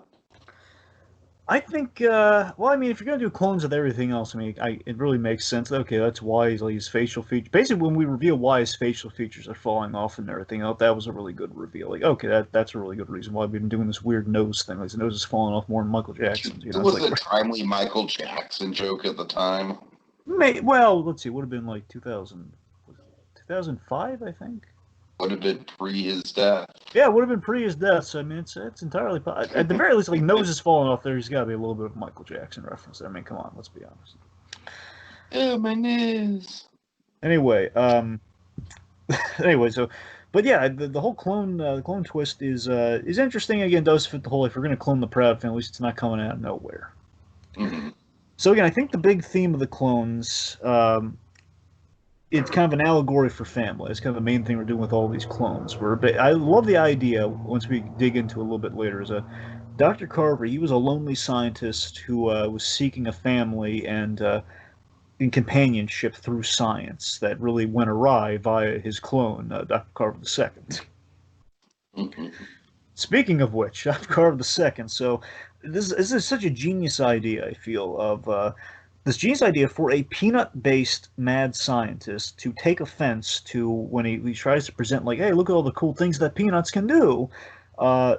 I think. Well, I mean, if you're gonna do clones of everything else, I mean, it really makes sense. Okay, that's why like, his facial features. Basically, when we reveal why his facial features are falling off and everything else, that was a really good reveal. Like, okay, that's a really good reason why we've been doing this weird nose thing. Like, his nose is falling off more than Michael Jackson's. It It's was like, a timely Michael Jackson joke at the time. well, let's see, it would have been like 2000, 2005, I think. Would have been pre his death. Yeah, it would have been pre his death. So I mean, it's entirely at the very least, like nose is falling off there. He's got to be a little bit of Michael Jackson reference there. I mean, come on, let's be honest. Oh, my nose. Anyway, anyway, so, but yeah, the whole the clone twist is interesting. Again, does fit the whole. If we're gonna clone the Proud family, at least it's not coming out of nowhere. Mm-hmm. So again, I think the big theme of the clones, it's kind of an allegory for family. It's kind of the main thing we're doing with all these clones. I love the idea. Once we dig into it a little bit later, is a Dr. Carver. He was a lonely scientist who was seeking a family and in companionship through science that really went awry via his clone, Dr. Carver II. Mm-hmm. Speaking of which, Dr. Carver II. So this is such a genius idea. I feel of this genius idea for a peanut-based mad scientist to take offense to when he tries to present like, hey, look at all the cool things that peanuts can do. Uh,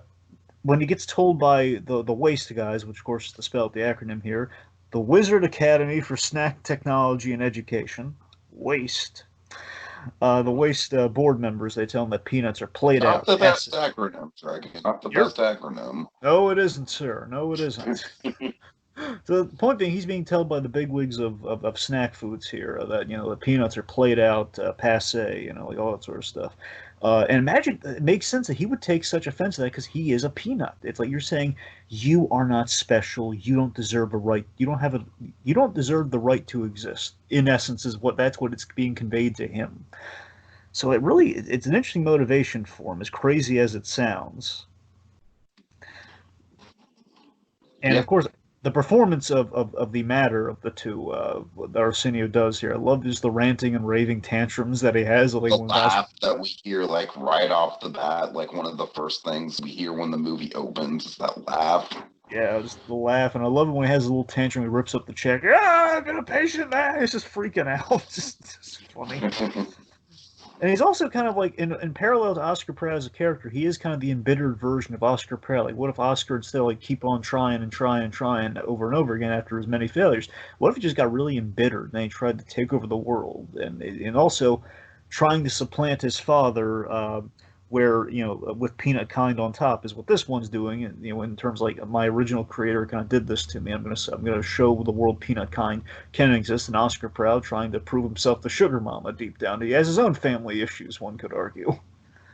when he gets told by the waste guys, which of course is to spell out the acronym here, the Wizard Academy for Snack Technology and Education, waste. The waste board members, they tell him that peanuts are played Not out. the Pass best it. acronym, Dragon. Not the You're best acronym. no, it isn't, sir. No, it isn't. So the point being, he's being told by the bigwigs of snack foods here that the peanuts are played out, passe, like all that sort of stuff. And imagine it makes sense that he would take such offense to that because he is a peanut. It's like you're saying you are not special. You don't deserve a right. You don't deserve the right to exist. In essence, is that's what it's being conveyed to him. So it's an interesting motivation for him, as crazy as it sounds. And Yeah. of course, the performance of the matter of the two that Arsenio does here. I love just the ranting and raving tantrums that he has. Like The when Oscar, laugh that we hear, like right off the bat, like one of the first things we hear when the movie opens is that laugh. yeah, just the laugh, and I love it when he has a little tantrum. He rips up the check. Ah, I've been a patient man. He's just freaking out. Just funny. And he's also kind of like in parallel to Oscar Pratt as a character, he is kind of the embittered version of Oscar Pratt. Like, what if Oscar instead of like keep on trying and trying and trying over and over again after his many failures? What if he just got really embittered and he tried to take over the world and also trying to supplant his father, where with Peanut kind on top is what this one's doing. And in terms of, like my original creator kind of did this to me. I'm gonna show the world Peanut kind can exist. And Oscar Proud trying to prove himself the sugar mama deep down. He has his own family issues. One could argue.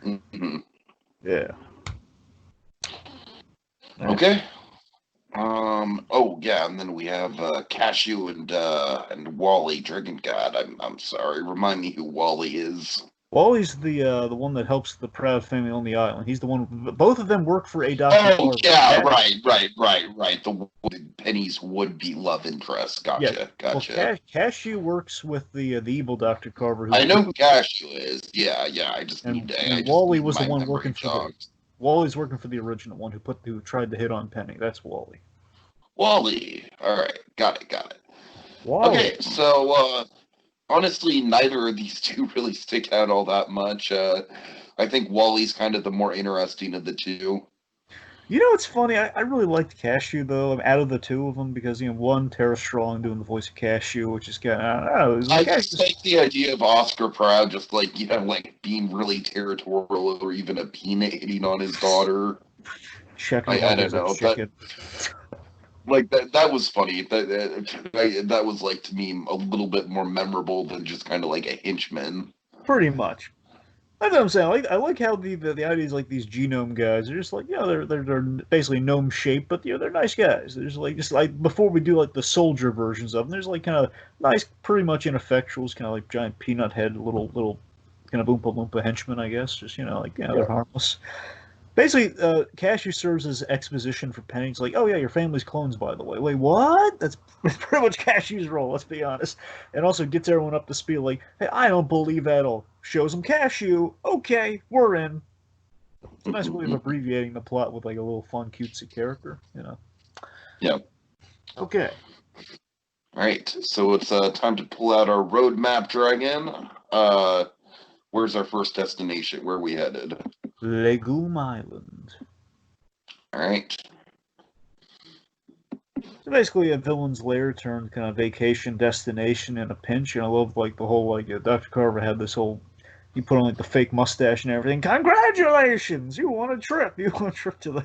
Mhm. Yeah. All right. Okay. Oh yeah, and then we have Cashew and Wally, Dragon God. I'm sorry. Remind me who Wally is. Wally's the one that helps the Proud family on the island. He's the one. Both of them work for a Dr. Oh Carver. yeah, right. The Penny's would-be love interest. Yes. Gotcha, Well, gotcha. Cashew works with the evil Dr. Carver, I who know who Cashew is. Yeah, yeah. I and just Wally need was the my one memory working for the jogged. Wally's working for the original one who tried to hit on Penny. That's Wally. Wally. All right, got it. Wally. Okay, so honestly, neither of these two really stick out all that much. I think Wally's kind of the more interesting of the two. You know what's funny? I really liked Cashew though. Out of the two of them, because one Tara Strong doing the voice of Cashew, which is kind of I don't know. I just Cashew's like the idea of Oscar Proud just like, like being really territorial or even a peanut hitting on his daughter. checking I Wally don't as a know. That chicken. like that was funny. That was like to me a little bit more memorable than just kind of like a henchman. Pretty much. That's what I'm saying. I like how the idea is like these genome guys. They're just like they're basically gnome shaped, but they're nice guys. There's like just like before we do like the soldier versions of them. There's like kind of nice, pretty much ineffectuals, kind of like giant peanut head, little kind of oompa loompa henchmen, I guess. Just like they're harmless. Basically, Cashew serves as exposition for Penny. It's like, oh yeah, your family's clones, by the way. Wait, what? That's pretty much Cashew's role. Let's be honest. And also gets everyone up to speed. Like, hey, I don't believe that at all. Shows them Cashew. Okay, we're in. It's a nice way of abbreviating the plot with like a little fun, cutesy character. Yeah. Okay. All right. So it's time to pull out our roadmap, Dragon. Where's our first destination? Where are we headed? Legume Island. All right. So basically, a villain's lair turned kind of vacation destination in a pinch. And I love like the whole Dr. Carver had this whole he put on like the fake mustache and everything. Congratulations! You won a trip. You won a trip to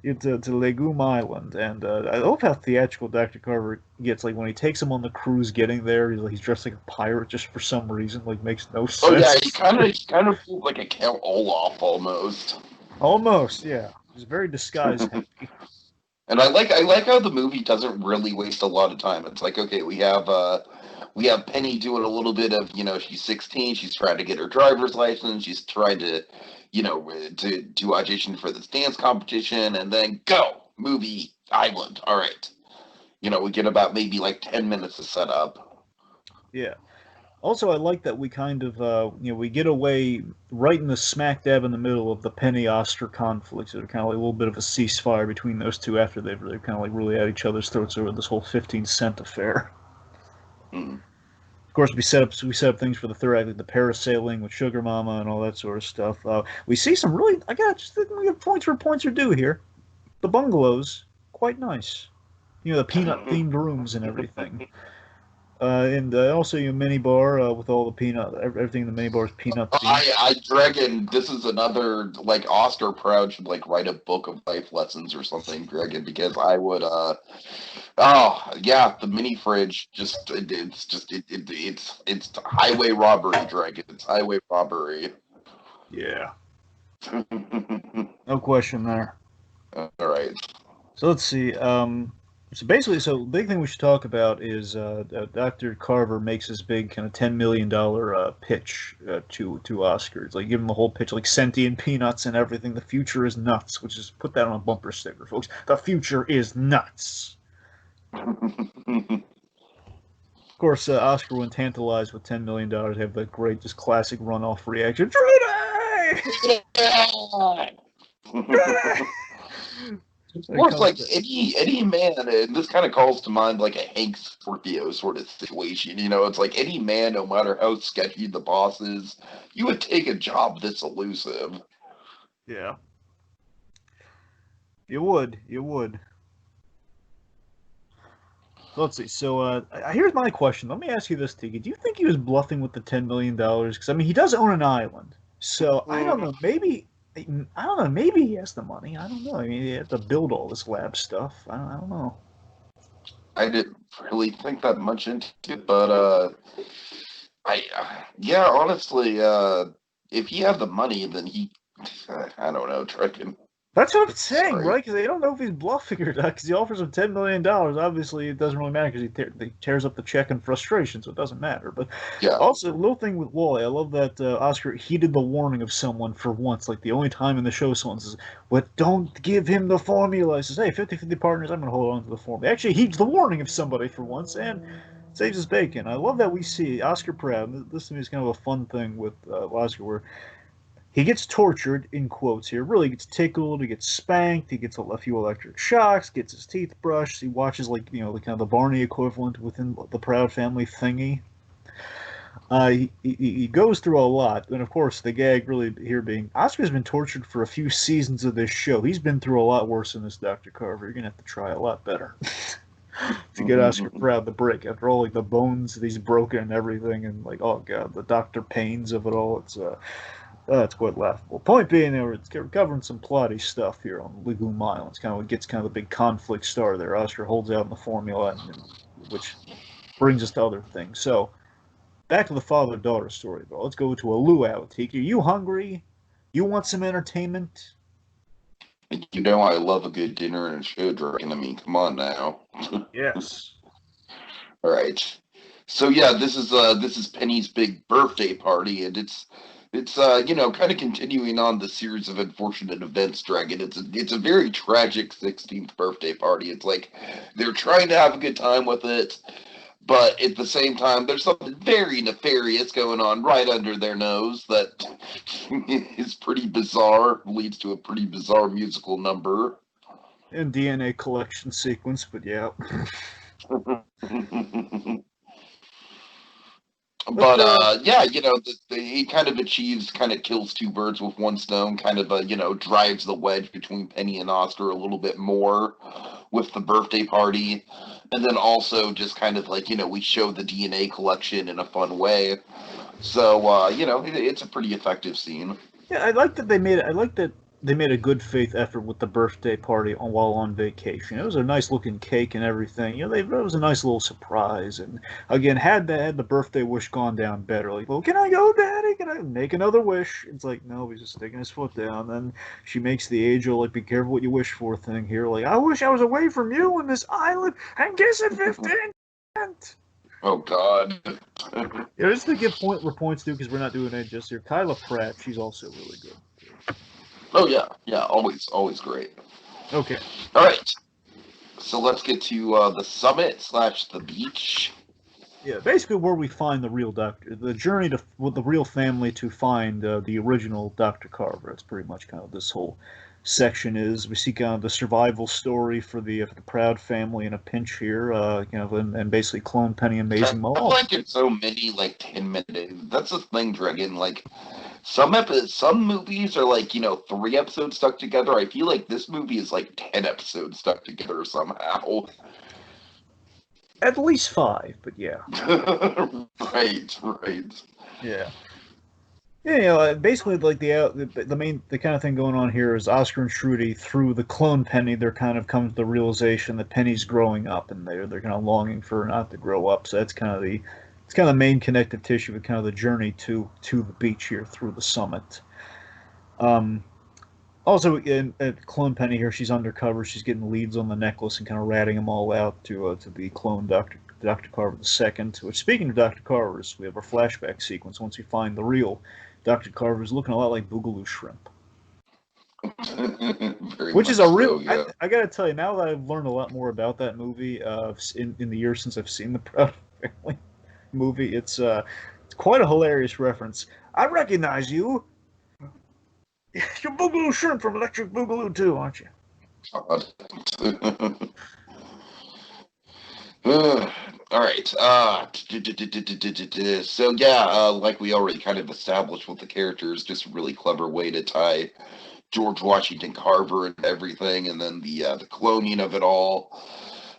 Legume Island. And I love how theatrical Dr. Carver gets. Like when he takes him on the cruise, getting there, he's dressed like a pirate just for some reason. Like makes no Oh yeah, sense. he kind of feels like a Count Olaf almost. Almost, yeah. He's very disguise heavy. And I like how the movie doesn't really waste a lot of time. It's like, okay, we have Penny doing a little bit of, she's 16, she's trying to get her driver's license, she's trying to, to audition for this dance competition, and then go movie island. All right, we get about maybe like 10 minutes to set up. Yeah. Also, I like that we kind of, we get away right in the smack dab in the middle of the Penny Oscar conflict. So kind of like a little bit of a ceasefire between those two after they've kind of like really at each other's throats over this whole 15 cent affair. Mm. Of course, we set up things for the third act, like the parasailing with Sugar Mama and all that sort of stuff. We see some really, I got just we have points where points are due here. The bungalows, quite nice. The peanut themed rooms and everything. And also your mini bar with all the peanut, everything in the mini bar is peanut themed. I Dragon, this is another like Oscar Proud should like write a book of life lessons or something, Dragon, because I would oh yeah, the mini fridge it's highway robbery, Dragon. It's highway robbery. Yeah, no question there. All right. So let's see. So basically, the big thing we should talk about is Dr. Carver makes this big kind of $10 million pitch to Oscar. It's like give him the whole pitch, like sentient peanuts and everything. The future is nuts, which is put that on a bumper sticker, folks. The future is nuts. Of course, Oscar, when tantalized with $10 million, have that great, just classic runoff reaction. Trudy! Of course, like any man, and this kind of calls to mind like a Hank Scorpio sort of situation. It's like any man, no matter how sketchy the boss is, you would take a job this elusive. Yeah. You would. So let's see. So here's my question. Let me ask you this, Tiki. Do you think he was bluffing with the $10 million? Because I mean, he does own an island. So I don't know. Maybe I don't know. Maybe he has the money. I don't know. I mean, he had to build all this lab stuff. I don't know. I didn't really think that much into it, but yeah, honestly, if he had the money, then I don't know, Truckin. That's what I'm saying, Sorry. right? Because they don't know if he's bluffing or not. Because he offers him $10 million. Obviously, it doesn't really matter because he tears up the check in frustration, so it doesn't matter. But Yeah. also, a little thing with Wally, I love that Oscar heeded the warning of someone for once. Like the only time in the show someone says, "But don't give him the formula." He says, "Hey, 50-50 partners, I'm going to hold on to the formula." Actually, heeds the warning of somebody for once and saves his bacon. I love that we see Oscar Proud. This to me is kind of a fun thing with Oscar, where he gets tortured in quotes here. Really gets tickled. He gets spanked. He gets a few electric shocks. Gets his teeth brushed. He watches the kind of the Barney equivalent within the Proud Family thingy. He goes through a lot, and of course the gag really here being Oscar's been tortured for a few seasons of this show. He's been through a lot worse than this Dr. Carver. You're gonna have to try a lot better to get Oscar Proud the break after all like the bones that he's broken and everything, and like oh god the Doctor Pains of it all. It's quite laughable. Point being, it's covering some plotty stuff here on Legume Island. It's kind of what gets kind of the big conflict star there. Oscar holds out in the formula, which brings us to other things. So, back to the father-daughter story, though. Let's go to a luau. Tiki, are you hungry? You want some entertainment? You know I love a good dinner and a show, Dragon. I mean, come on now. Yes. All right. So yeah, this is Penny's big birthday party, and it's kind of continuing on the series of unfortunate events, Dragon. It's a very tragic 16th birthday party. It's like they're trying to have a good time with it, but at the same time, there's something very nefarious going on right under their nose that is pretty bizarre, leads to a pretty bizarre musical number. And DNA collection sequence, but yeah. But But yeah, he kind of achieves, kind of kills two birds with one stone. Kind of drives the wedge between Penny and Oscar a little bit more with the birthday party, and then also just kind of like we show the DNA collection in a fun way. So it's a pretty effective scene. yeah, I like that they made it. I like that they made a good faith effort with the birthday party while on vacation. It was a nice looking cake and everything. It was a nice little surprise. And again, had the birthday wish gone down better, like, well, can I go, Daddy? Can I make another wish? It's like, no, he's just sticking his foot down. Then she makes the age-old, like, be careful what you wish for thing here. Like, I wish I was away from you on this island and guess at 15. Oh God. Yeah, just to give points to because we're not doing it just here. Kyla Pratt, she's also really good. Oh yeah, yeah, always great. Okay. All right, so let's get to the summit slash the beach. Yeah, basically where we find the real Doctor, the journey to with the real family to find the original Dr. Carver. That's pretty much kind of this whole section is. We see kind of the survival story for the Proud family in a pinch here, and basically clone Penny and I Amazing feel Mo. like it's so many like 10 minute. That's the thing, Dragon. Like some movies are like 3 episodes stuck together. I feel like this movie is like 10 episodes stuck together somehow. At least five, but yeah. Right. Yeah. Yeah, basically, like the main the kind of thing going on here is Oscar and Trudy through the clone Penny. They're kind of come to the realization that Penny's growing up, and they're kind of longing for her not to grow up. So that's kind of the main connective tissue with kind of the journey to the beach here through the summit. Um, Also, at Clone Penny here, she's undercover. She's getting leads on the necklace and kind of ratting them all out to be clone Doctor Carver the second. Which, speaking of Doctor Carvers, we have our flashback sequence. Once we find the real Doctor Carver, is looking a lot like Boogaloo Shrimp, Very which is much a real. so. Yeah. I gotta tell you, now that I've learned a lot more about that movie, in the years since I've seen the Proud Family movie, it's quite a hilarious reference. I recognize you. You're Boogaloo Shrimp from Electric Boogaloo 2, aren't you? God. All right. So yeah, like we already kind of established with the characters, just a really clever way to tie George Washington Carver and everything, and then the cloning of it all.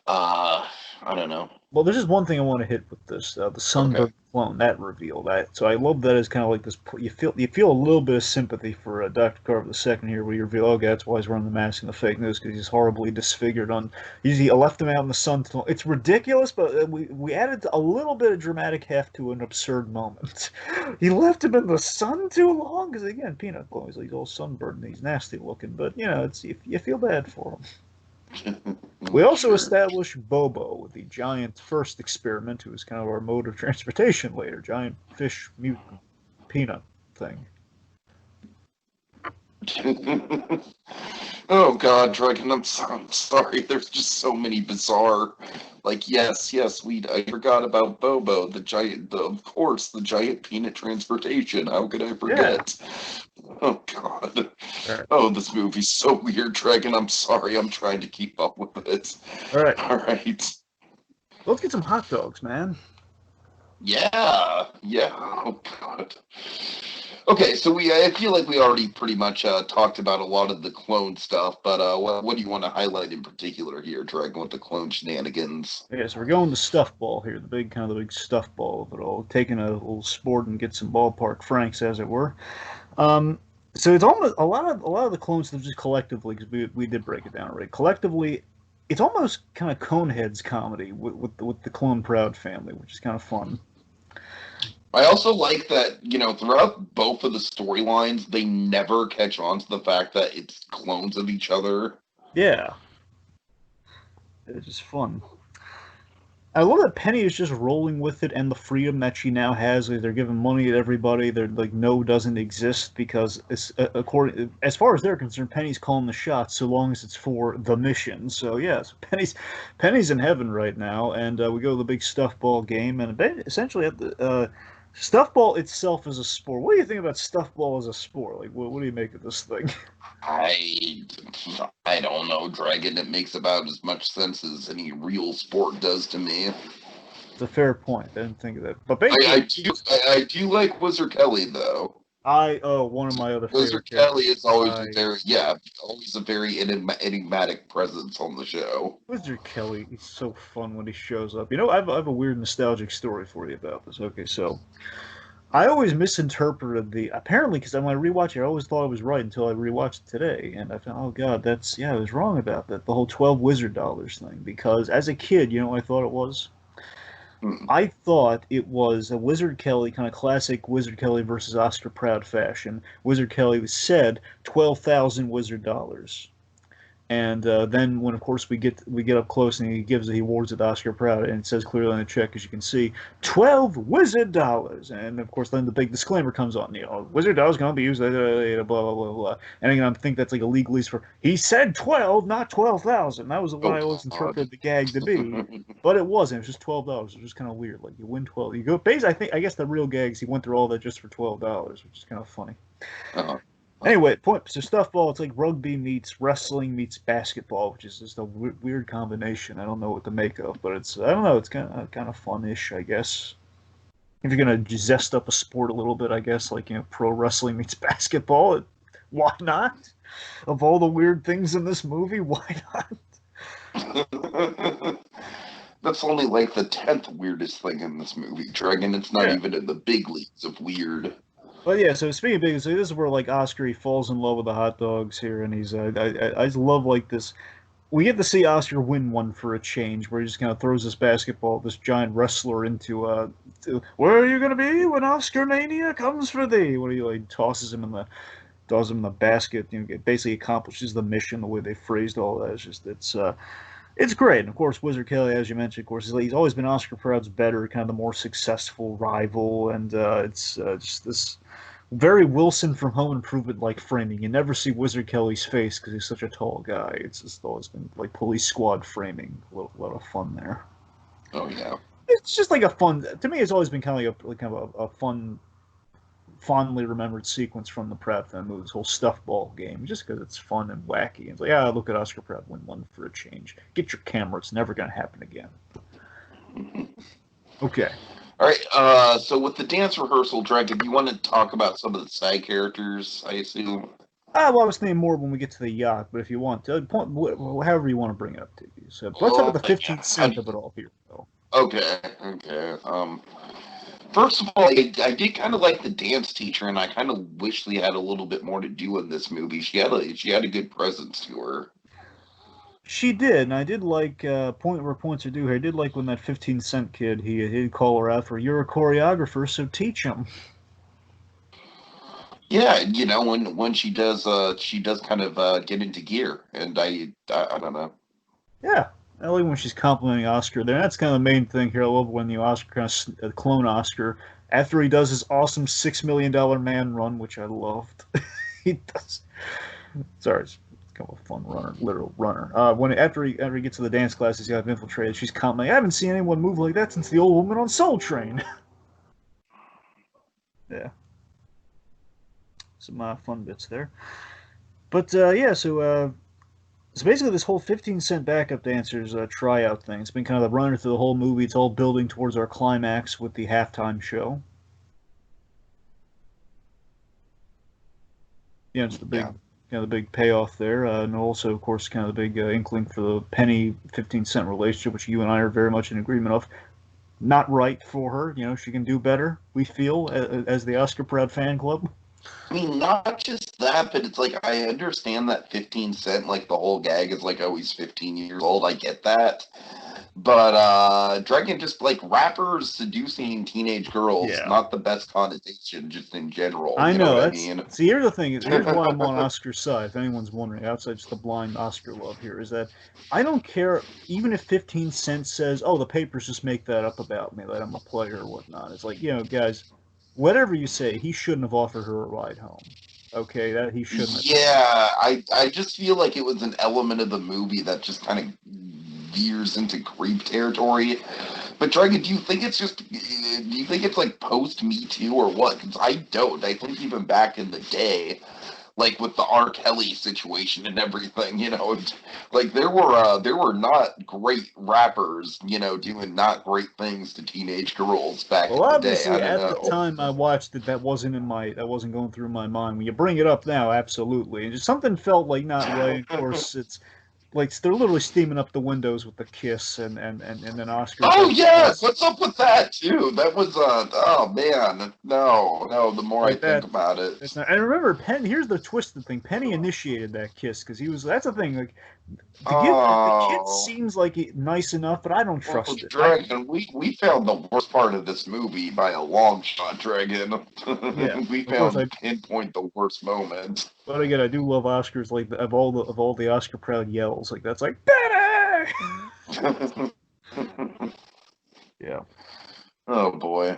I don't know. Well, there's just one thing I want to hit with this: the Okay. sunburned clone. That reveal. That so I love that as kind of like this. You feel a little bit of sympathy for Dr. Carver the second here, where you reveal, okay, that's why he's wearing the mask and the fake news because he's horribly disfigured. He left him out in the sun. It's ridiculous, but we added a little bit of dramatic heft to an absurd moment. He left him in the sun too long because again, peanut clone. He's all sunburned. And he's nasty looking, but it's you feel bad for him. We also Sure. established Bobo, the giant first experiment, who is kind of our mode of transportation later. Giant fish mutant peanut thing. Oh God, Dragon, I'm sorry. There's just so many bizarre, like yes, I forgot about Bobo, of course, the giant peanut transportation. How could I Yeah. forget? Oh God. All right. Oh, this movie's so weird, Dragon. I'm sorry. I'm trying to keep up with it. All right. All right. Let's get some hot dogs, man. Yeah. Yeah. Oh God. Okay, so I feel like we already pretty much talked about a lot of the clone stuff, but what do you want to highlight in particular here, Dragon, with the clone shenanigans? Okay, so we're going to stuff ball here, the big stuff ball of it all. Taking a little sport and get some ballpark franks, as it were. Um, so it's almost a lot of the clones that just collectively, because we did break it down already. Collectively, it's almost kind of Coneheads comedy with the Clone Proud family, which is kind of fun. I also like that, throughout both of the storylines, they never catch on to the fact that it's clones of each other. Yeah, it's just fun. I love that Penny is just rolling with it and the freedom that she now has. Like, they're giving money to everybody. They're like, no doesn't exist because according as far as they're concerned, Penny's calling the shots so long as it's for the mission. So yes, Penny's in heaven right now, and we go to the big stuff ball game, and essentially at the stuff ball itself is a sport. What do you think about stuff ball as a sport? Like, what do you make of this thing? I I don't know, Dragon. It makes about as much sense as any real sport does to me. It's a fair point. I didn't think of that, but I basically, do I do like Wizard Kelly though. one of my other favorite Wizard Kelly characters. is always always a very enigmatic presence on the show. Wizard Kelly, he's so fun when he shows up. I have a weird nostalgic story for you about this. Okay, so I always misinterpreted apparently because when I rewatched it, I always thought I was right until I rewatched it today, and I found, oh god, I was wrong about that. The whole 12 wizard dollars thing. Because as a kid, you know what I thought it was? Hmm. I thought it was a Wizard Kelly kind of classic Wizard Kelly versus Oscar Proud fashion. Wizard Kelly said 12,000 wizard dollars. And then when, of course, we get up close and he awards it to Oscar Proud, and it says clearly on the check, as you can see, 12 wizard dollars. And of course, then the big disclaimer comes on, wizard dollars can only be used, blah blah blah blah. And again, I think that's like a legalese for he said 12, not 12,000. That was what Oh I always God. interpreted the gag to be, but it wasn't. It was just $12. It was just kind of weird. Like you win 12, you go. Basically, I guess the real gags he went through all that just for $12, which is kind of funny. uh, Anyway, point. So stuff ball. It's like rugby meets wrestling meets basketball, which is just a weird combination. I don't know what to make of, but I don't know. It's kind of fun-ish, I guess. If you're gonna zest up a sport a little bit, I guess, like pro wrestling meets basketball. Why not? Of all the weird things in this movie, why That's only like the 10th weirdest thing in this movie, Dragon. It's not not? even in the big leagues of weird. But yeah, so speaking of big, so this is where like Oscar he falls in love with the hot dogs here, and I just love like this. We get to see Oscar win one for a change, where he just kind of throws this basketball, this giant wrestler into where are you gonna be when Oscar Mania comes for thee? When he like tosses him in the basket, it basically accomplishes the mission the way they phrased all that. It's great. And of course, Wizard Kelly, as you mentioned, of course, he's always been Oscar Proud's better, kind of the more successful rival, and it's just this very Wilson from Home Improvement like framing. You never see Wizard Kelly's face because he's such a tall guy. It's just always been like Police Squad framing. A lot of fun there. Oh yeah. It's just like a fun. To me, it's always been kind of like a fun, fondly remembered sequence from the Proud family movie. This whole stuff ball game, just because it's fun and wacky. It's like, look at Oscar Proud win one for a change. Get your camera. It's never going to happen again. Okay. All right. So with the dance rehearsal, Dragon, you want to talk about some of the side characters? I assume. Well, I was thinking more when we get to the yacht, but if you want to, however you want to bring it up to you. So let's talk about Oh the my 15th God. scene of it all here, though. Okay, okay. First of all, I did kind of like the dance teacher, and I kind of wish they had a little bit more to do in this movie. She had a good presence to her. She did, and I did like point where points are due here. I did like when that 15 cent kid he'd call her out for you're a choreographer, so teach him. Yeah, when she does kind of get into gear, and I don't know. Yeah, I like when she's complimenting Oscar there. That's kind of the main thing here. I love when the Oscar kind of clone Oscar after he does his awesome $6 million man run, which I loved. He does. Sorry, it's kind of a fun runner, literal runner. When after he gets to the dance class, he's got infiltrated. She's commenting, "I haven't seen anyone move like that since the old woman on Soul Train." Yeah, some fun bits there. But yeah, so basically, this whole 15 cent backup dancers tryout thing. It's been kind of the runner through the whole movie. It's all building towards our climax with the halftime show. Yeah, it's the big, Yeah. the big payoff there, and also, of course, kind of the big inkling for the penny 15 cent relationship, which you and I are very much in agreement of. Not right for her. She can do better. We feel as the Oscar Proud fan club. I mean, not just that, but it's like I understand that 15 cent, like the whole gag is like, oh, he's 15 years old. I get that. But Dragon just like rappers seducing teenage girls, Yeah. not the best connotation just in general. I You know know. what I That's mean? see. Here's the thing. Here's why I'm on Oscar's side. If anyone's wondering, outside just the blind Oscar love here, is that I don't care. Even if 15 Cent says, "Oh, the papers just make that up about me, that I'm a player or whatnot." It's like, guys, whatever you say, he shouldn't have offered her a ride home. Okay, that he shouldn't have done that. Yeah, I just feel like it was an element of the movie that just kind of veers into creep territory. But Dragon, do you think it's like post Me Too or what? Because I don't. I think even back in the day, like with the R. Kelly situation and everything, like there were not great rappers, doing not great things to teenage girls back Well, in the day. I obviously, don't at the know. time I watched it, that wasn't going through my mind. When you bring it up now, absolutely, and just something felt like not right. Of course, it's like they're literally steaming up the windows with the kiss, and then Oscar's Oh got yes, boss what's up with that too? That was oh man, no, no. The more I like think that. about it, It's not, and remember, Penn. Here's the twisted thing. Penny initiated that kiss because he was. That's the thing. Like to give the kid oh. seems like nice enough, but I don't Well, trust it. Dragon, we found the worst part of this movie by a long shot, Dragon. Yeah, We of course found pinpoint the worst moment. But again, I do love Oscars. Like of all the Oscar proud yells, like that's like Penny. Yeah. Oh boy.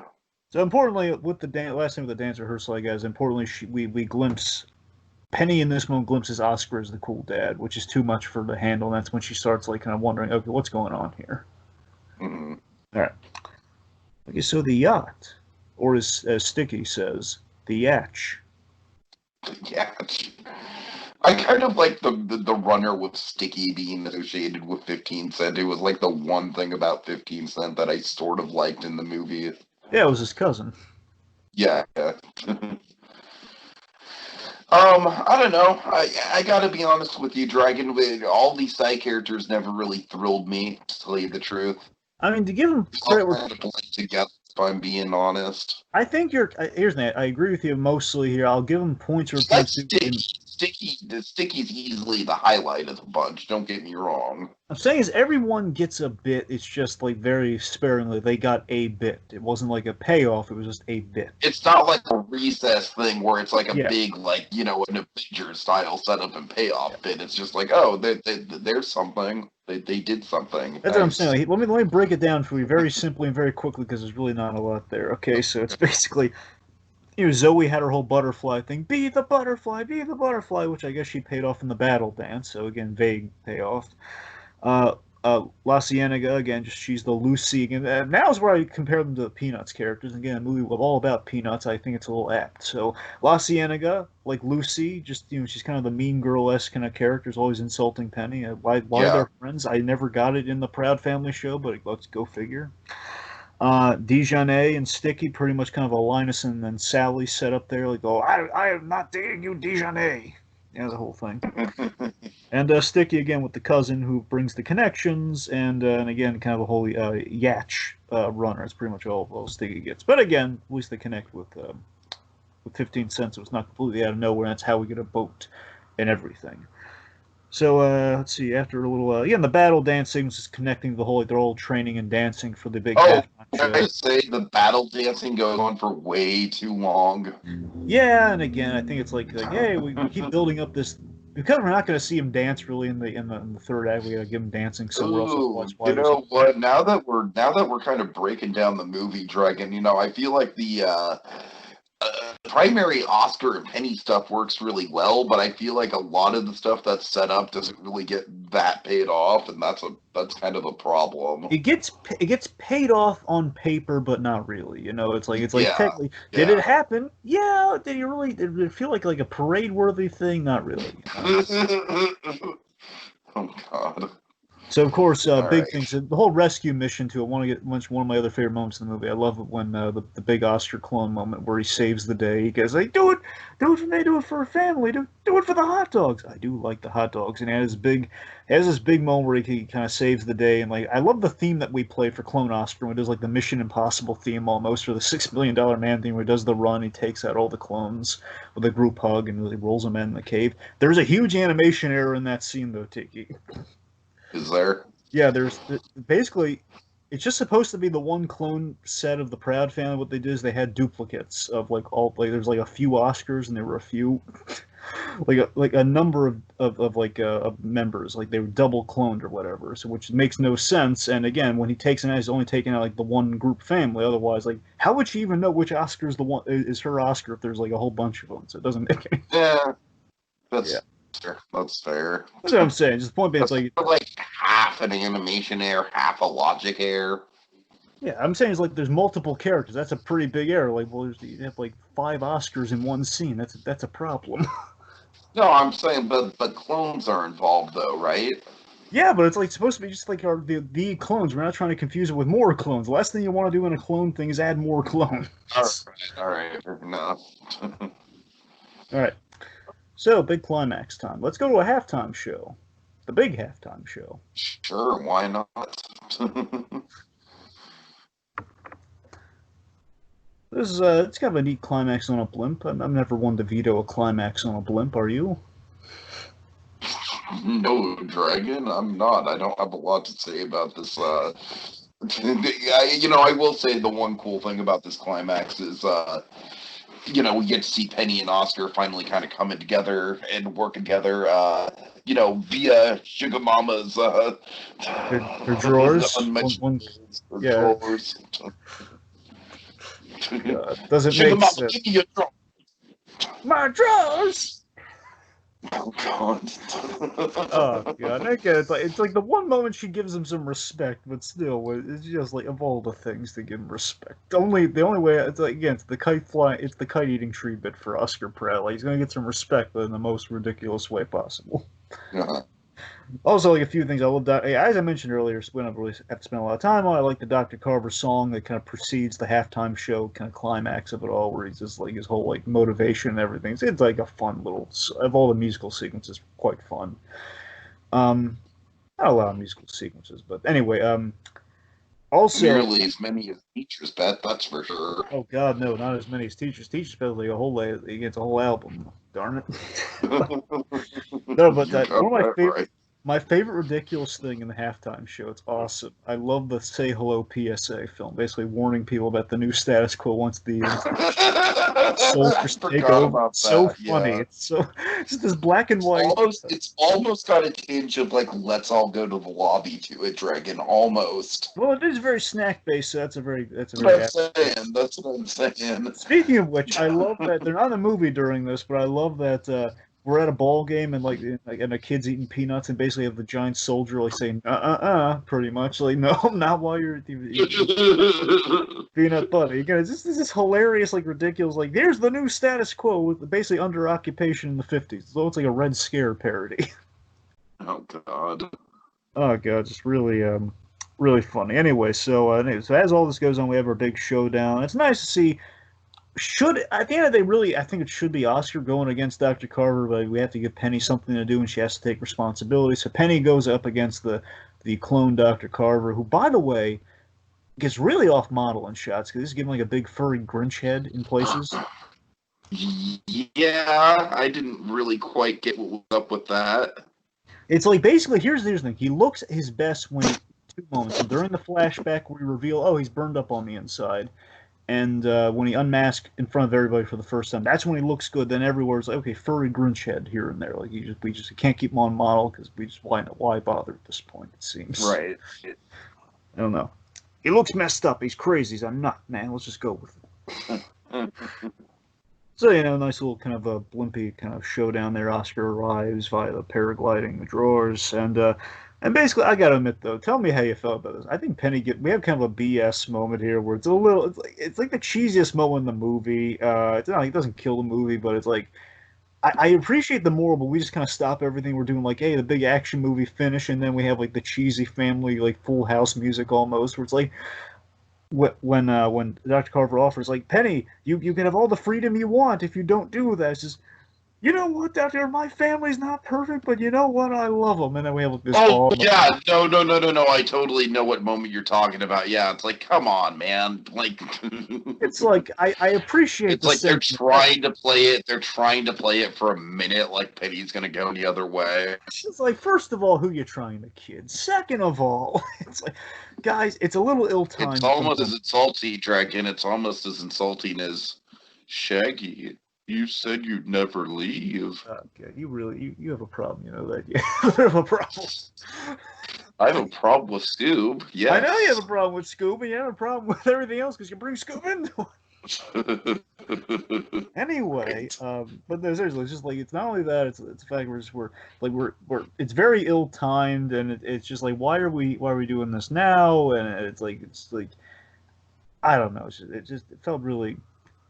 So importantly, with the last thing with the dance rehearsal, I guess importantly, we glimpse Penny in this moment glimpses Oscar as the cool dad, which is too much for her to handle. And that's when she starts like kind of wondering, okay, what's going on here? Mhm. All right. Okay, so the yacht, or as Sticky says, the yatch. Yeah. I kind of like the runner with Sticky being associated with 15 Cent. It was like the one thing about 15 Cent that I sort of liked in the movie. Yeah, it was his cousin. Yeah. I don't know. I gotta be honest with you, Dragon. All these side characters never really thrilled me, to tell you the truth. I mean, to give him It's all credit where kind of blend together, if I'm being honest. I think you're here's Nate. I agree with you mostly here. I'll give him points where Like points due. Sticky's easily the highlight of the bunch. Don't get me wrong. I'm saying is everyone gets a bit. It's just like very sparingly. They got a bit. It wasn't like a payoff. It was just a bit. It's not like a recess thing where it's like a Yeah. big, like, an Avengers style setup and Yeah. payoff bit. It's just like, oh, there's something. They did something. That's what I'm saying. Nice. Let me break it down for you very simply and very quickly because there's really not a lot there. Okay, so it's basically Zoe had her whole butterfly thing. Be the butterfly, which I guess she paid off in the battle dance. So again, vague payoff. Uh, La Cienega again, just she's the Lucy. And now's where I compare them to the Peanuts characters. Again, a movie all about Peanuts. I think it's a little apt. So La Cienega, like Lucy, just she's kind of the mean girl-esque kind of characters, always insulting Penny. Why Yeah. they're friends? I never got it in the Proud Family show, but let's go figure. Dijonay and Sticky, pretty much kind of a Linus and then Sally set up there, like, oh, I am not dating you, Dijonay. Yeah, the whole thing. And Sticky again with the cousin who brings the connections, and again kind of a whole Yatch runner. It's pretty much all Sticky gets. But again, at least they connect with 15 cents. It was not completely out of nowhere. That's how we get a boat and everything. So let's see. After a little, again, the battle dance sequence is connecting the whole. Like, they're all training and dancing for the big Oh, halftime can show. I say the battle dancing goes on for way too long? Yeah, and again, I think it's like hey, we keep building up this because we're not going to see him dance really in the third act. We got to give him dancing somewhere else. Ooh, Otherwise, why you was he? know what? Now that we're kind of breaking down the movie Dragon, I feel like the primary Oscar and Penny stuff works really well, but I feel like a lot of the stuff that's set up doesn't really get that paid off, and that's kind of a problem. It gets paid off on paper, but not really. It's like Yeah, technically, did it yeah. happen? Yeah. Did you really? Did it feel like a parade worthy thing? Not really. Oh God. So of course, All big right. things. The whole rescue mission to it. Want to get one of my other favorite moments in the movie. I love it when the big Oscar clone moment where he saves the day. He goes like, do it for me, do it for a family, do it for the hot dogs. I do like the hot dogs, and has this big moment where he kind of saves the day. And like, I love the theme that we play for Clone Oscar, when it does like the Mission Impossible theme almost, or the $6 Million Man theme, where he does the run, he takes out all the clones with a group hug and really rolls them in the cave. There's a huge animation error in that scene though, Tiki. Is there? Yeah, basically it's just supposed to be the one clone set of the Proud family. What they did is they had duplicates of there's like a few Oscars and there were a few like a number of members, like they were double cloned or whatever. So which makes no sense. And again, when he takes it out, he's only taking out like the one group family. Otherwise, like how would she even know which Oscar is the one is her Oscar if there's like a whole bunch of them? So it doesn't make any. Yeah, Yeah, that's fair. That's fair. that's what I'm saying. Just the point being, it's That's like like half an animation error, half a logic error. yeah, I'm saying it's like there's multiple characters. That's a pretty big error. Like, well, you have like five Oscars in one scene. That's a problem. No, I'm saying, but clones are involved though, right? Yeah, but it's like supposed to be just like the clones. We're not trying to confuse it with more clones. The last thing you want to do in a clone thing is add more clones. All right, fair enough. All right. So big climax time. Let's go to a halftime show. The big halftime show. Sure, why not? This is it's kind of a neat climax on a blimp. I'm never one to veto a climax on a blimp. Are you? No, Dragon, I'm not. I don't have a lot to say about this. I will say the one cool thing about this climax is, we get to see Penny and Oscar finally kind of coming together and working together, via Sugar Mama's Their drawers. One, yeah. drawers. Doesn't Sugar make Mama, sense. give me your drawer. My drawers. Oh God. Oh god, again, it's like the one moment she gives him some respect, but still, it's just like of all the things to give him respect. The only way it's like again, it's the kite eating tree bit for Oscar Pratt. Like he's gonna get some respect, but in the most ridiculous way possible. Uh-huh. Also, like a few things I love. As I mentioned earlier, we don't really have to spend a lot of time on. I like the Dr. Carver song that kind of precedes the halftime show, kind of climax of it all, where he's just like his whole like motivation and everything. It's like a fun little of all the musical sequences, quite fun. Um, Not a lot of musical sequences, but anyway. Also, Nearly as many as teachers bet, that's for sure. oh god, no, not as many as teachers. Teachers spend like a whole he gets a whole album. Darn it. No, but You're that one got of my that favorite right. My favorite ridiculous thing in the halftime show. It's awesome. I love the Say Hello PSA film, basically warning people about the new status quo once the I soldiers take forgot over. about It's so that. funny. Yeah, It's just this black and white. it's almost got a tinge of like let's all go to the lobby to it, Dragon. Almost. Well, it is very snack based, so that's a very That's apt what I'm choice. saying. That's what I'm saying. Speaking of which, I love that they're not in a movie during this, but I love that we're at a ball game and a kid's eating peanuts and basically have the giant soldier like saying pretty much like no, not while you're eating peanut butter. You guys, this is hilarious, like ridiculous. Like here's the new status quo with basically under occupation in the 50s. So it's like a Red Scare parody. Oh God. Oh god, just really funny. Anyway, so as all this goes on, we have our big showdown. It's nice to see should at the end of the day, really, I think it should be Oscar going against Dr. Carver, but we have to give Penny something to do, and she has to take responsibility. So Penny goes up against the clone Dr. Carver, who, by the way, gets really off model in shots because he's giving like a big furry Grinch head in places. Yeah, I didn't really quite get what was up with that. It's like basically here's the thing: he looks his best when two moments. So during the flashback, we reveal, oh, he's burned up on the inside. And when he unmasked in front of everybody for the first time, that's when he looks good. Then everywhere's like, okay, furry Grinch head here and there. Like we just can't keep him on model because we just why bother at this point? It seems. Right. I don't know. He looks messed up. He's crazy. He's a nut, man. Let's just go with it. So nice little kind of a blimpy kind of showdown there. Oscar arrives via the paragliding, the drawers, and basically, I gotta admit though, tell me how you felt about this. I think we have kind of a BS moment here where it's like the cheesiest moment in the movie. It's not like it doesn't kill the movie, but it's like I appreciate the moral, but we just kind of stop everything we're doing. Like, hey, the big action movie finish, and then we have like the cheesy family like Full House music almost, where it's like when Dr. Carver offers like Penny, you can have all the freedom you want if you don't do that. It's just you know what, Doctor? My family's not perfect, but you know what? I love them. And then we have this. Oh, yeah. No. I totally know what moment you're talking about. Yeah, it's like, come on, man. Like, it's like, I appreciate it's like they're trying to play it. They're trying to play it for a minute, like Penny's going to go the other way. It's like, first of all, who you trying to kid? Second of all, it's like, guys, it's a little ill-timed. It's almost as insulting, Dragon. It's almost as insulting as Shaggy. You said you'd never leave. Okay, you have a problem, you know that. You have a problem. I have a problem with Scoob. Yeah, I know you have a problem with Scoob, and you have a problem with everything else because you bring Scoob into it. Anyway, but seriously, it's just like it's not only that; it's the fact we're it's very ill-timed, and it's just like why are we doing this now? And it's like I don't know. It felt really.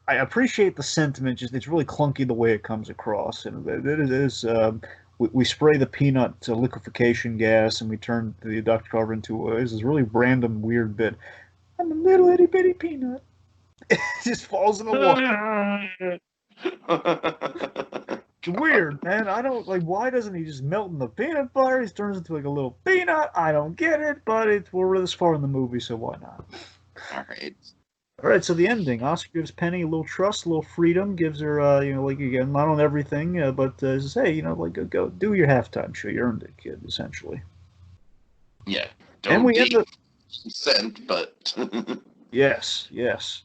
I appreciate the sentiment. Just it's really clunky the way it comes across, and it is. We spray the peanut liquefaction gas, and we turn the Dr. Carver into this really random, weird bit. I'm a little itty bitty peanut. It just falls in the water. It's weird, man. I don't like. Why doesn't he just melt in the peanut butter? He turns into like a little peanut. I don't get it, but we're this far in the movie, so why not? All right. All right, so the ending. Oscar gives Penny a little trust, a little freedom, gives her, like, again, not on everything, but says, hey, like, go do your halftime show. You earned it, kid, essentially. Yeah. And we end the consent, but... Yes. The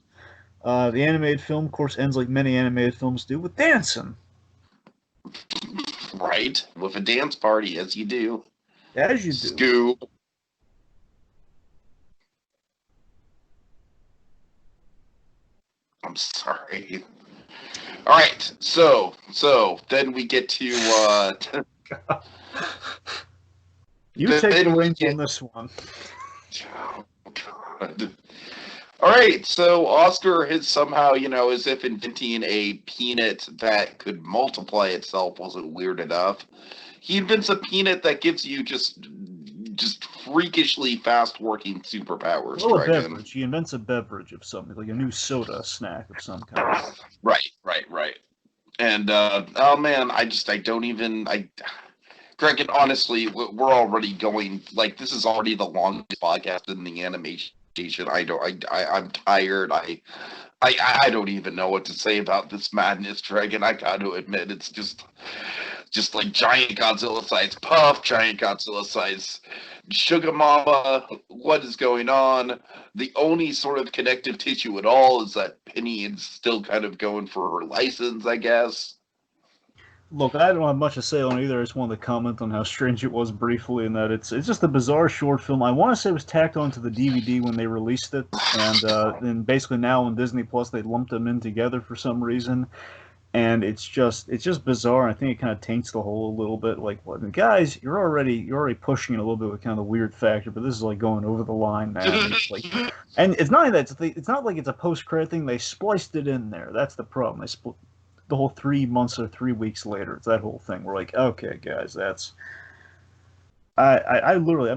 animated film, of course, ends like many animated films do, with dancing. Right. With a dance party, as you do. As you do. Scoob. I'm sorry. All right, so then we get to you take the reins on this one. Oh God! All right, so Oscar has somehow, as if inventing a peanut that could multiply itself wasn't weird enough. He invents a peanut that gives you just freakishly fast-working superpowers. Well, a beverage. He invents a beverage of something, like a new soda snack of some kind. Right. And, oh man, Greg, and honestly, we're already going, like, this is already the longest podcast in the animation. I'm tired. I don't even know what to say about this madness, Dragon. I got to admit, it's just like giant Godzilla size Puff, giant Godzilla size Sugar Mama. What is going on? The only sort of connective tissue at all is that Penny is still kind of going for her license, I guess. Look, I don't have much to say on either. I just wanted to comment on how strange it was briefly, and that it's just a bizarre short film. I want to say it was tacked onto the DVD when they released it, and basically now on Disney Plus they lumped them in together for some reason, and it's just bizarre. I think it kind of taints the whole a little bit. Like, well, guys, you're already pushing it a little bit with kind of the weird factor, but this is like going over the line now. And it's not that it's not like it's a post-credit thing. They spliced it in there. That's the problem. They split the whole 3 months or 3 weeks later. It's that whole thing. We're like, okay, guys, that's I literally,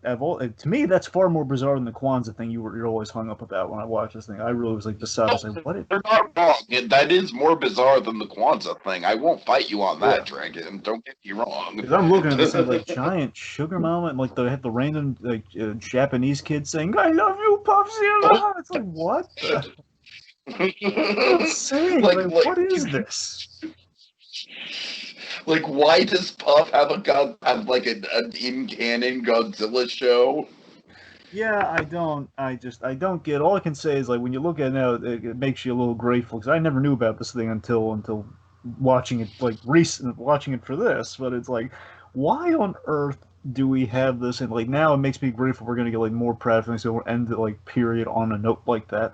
I've all, to me, that's far more bizarre than the Kwanzaa thing you're always hung up about when I watch this thing. I really was like beside. I was like, what? They're not wrong. That is more bizarre than the Kwanzaa thing. I won't fight you on Yeah. that, Dragon. Don't get me wrong. Because I'm looking at this thing like giant sugar mama, and like they have the random like Japanese kid saying, "I love you, Puffzilla." It's like what the saying? Like what is this? like, why does Puff have like an in canon Godzilla show? Yeah, I don't get. All I can say is like when you look at it now, it makes you a little grateful because I never knew about this thing until watching it like recent watching it for this. But it's like, why on earth do we have this? And like now it makes me grateful we're gonna get like more Pratt things, so we'll end the like period on a note like that.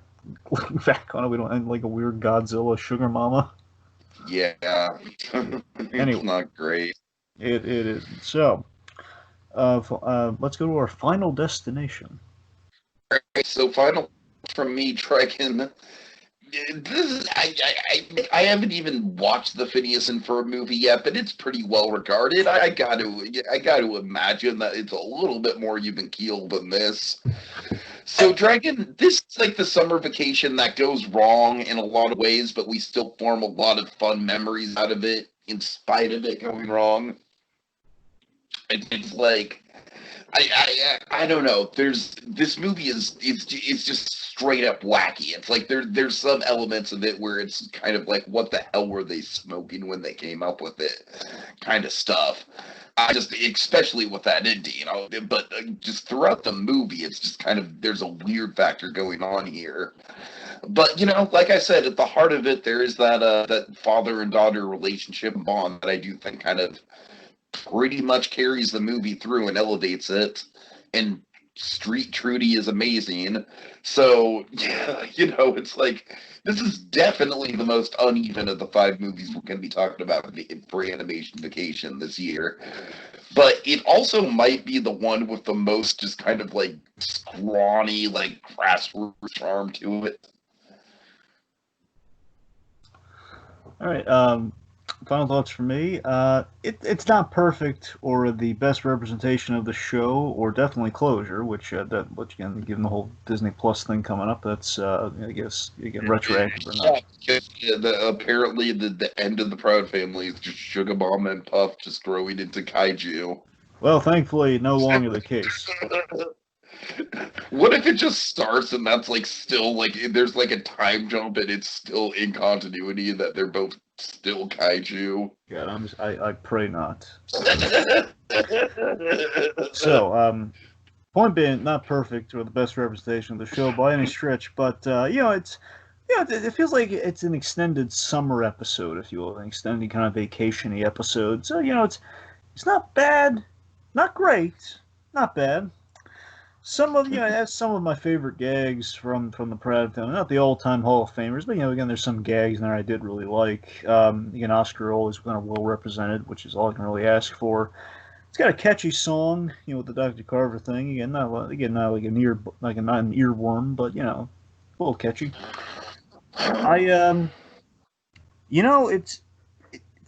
Looking back on it, we don't end like a weird Godzilla sugar mama. Yeah, it's Anyway, not great. it is. So, let's go to our final destination. So final from me, Dragon. This is, I haven't even watched the Phineas and Ferb movie yet, but it's pretty well regarded. I got to imagine that it's a little bit more even keeled than this. So, Dragon, this is like the summer vacation that goes wrong in a lot of ways, but we still form a lot of fun memories out of it in spite of it going wrong. It's like I don't know. There's this movie is it's just straight up wacky. It's like there's some elements of it where it's kind of like what the hell were they smoking when they came up with it, kind of stuff. I just especially with that ending, but just throughout the movie, it's just kind of there's a weird factor going on here. But like I said, at the heart of it, there is that father and daughter relationship and bond that I do think kind of pretty much carries the movie through and elevates it. And Street Trudy is amazing. So, yeah, it's like this is definitely the most uneven of the 5 movies we're going to be talking about for Animation Vacation this year. But it also might be the one with the most just kind of like scrawny, like grassroots charm to it. All right. Final thoughts for me. It's not perfect or the best representation of the show, or definitely closure. Which again, given the whole Disney Plus thing coming up, that's I guess you get retroactive or not. Yeah, apparently the end of the Proud Family is just Sugar Bomb and Puff just growing into kaiju. Well, thankfully, no longer the case. What if it just starts and that's like still like there's like a time jump and it's still in continuity and that they're both still kaiju? God, I pray not. So, point being, not perfect or the best representation of the show by any stretch, but it feels like it's an extended summer episode, if you will, an extended kind of vacation-y episode. So it's not bad, not great, not bad. It has some of my favorite gags from the Proud Family. Not the all-time Hall of Famers, but again, there's some gags in there I did really like. Again, Oscar always kind of well represented, which is all I can really ask for. It's got a catchy song, with the Dr. Carver thing. Again, not like not an earworm, but a little catchy. I it's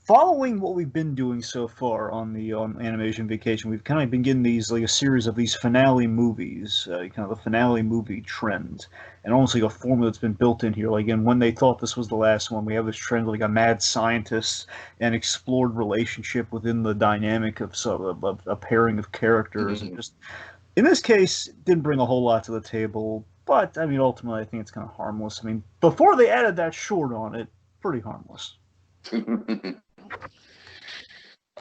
following what we've been doing so far on Animation Vacation. We've kind of been getting these like a series of these finale movies, kind of the finale movie trend, and almost like a formula that's been built in here. Like, again, when they thought this was the last one, we have this trend of like a mad scientist and explored relationship within the dynamic of a pairing of characters, Mm-hmm. and just in this case didn't bring a whole lot to the table. But I mean, ultimately, I think it's kind of harmless. I mean, before they added that short on it, pretty harmless.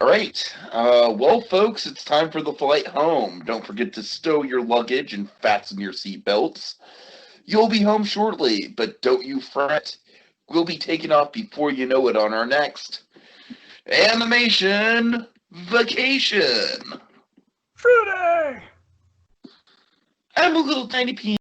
All right. Well, folks, it's time for the flight home. Don't forget to stow your luggage and fasten your seatbelts. You'll be home shortly, but don't you fret. We'll be taking off before you know it on our next Animation Vacation. Fruity! I'm a little tiny peanut.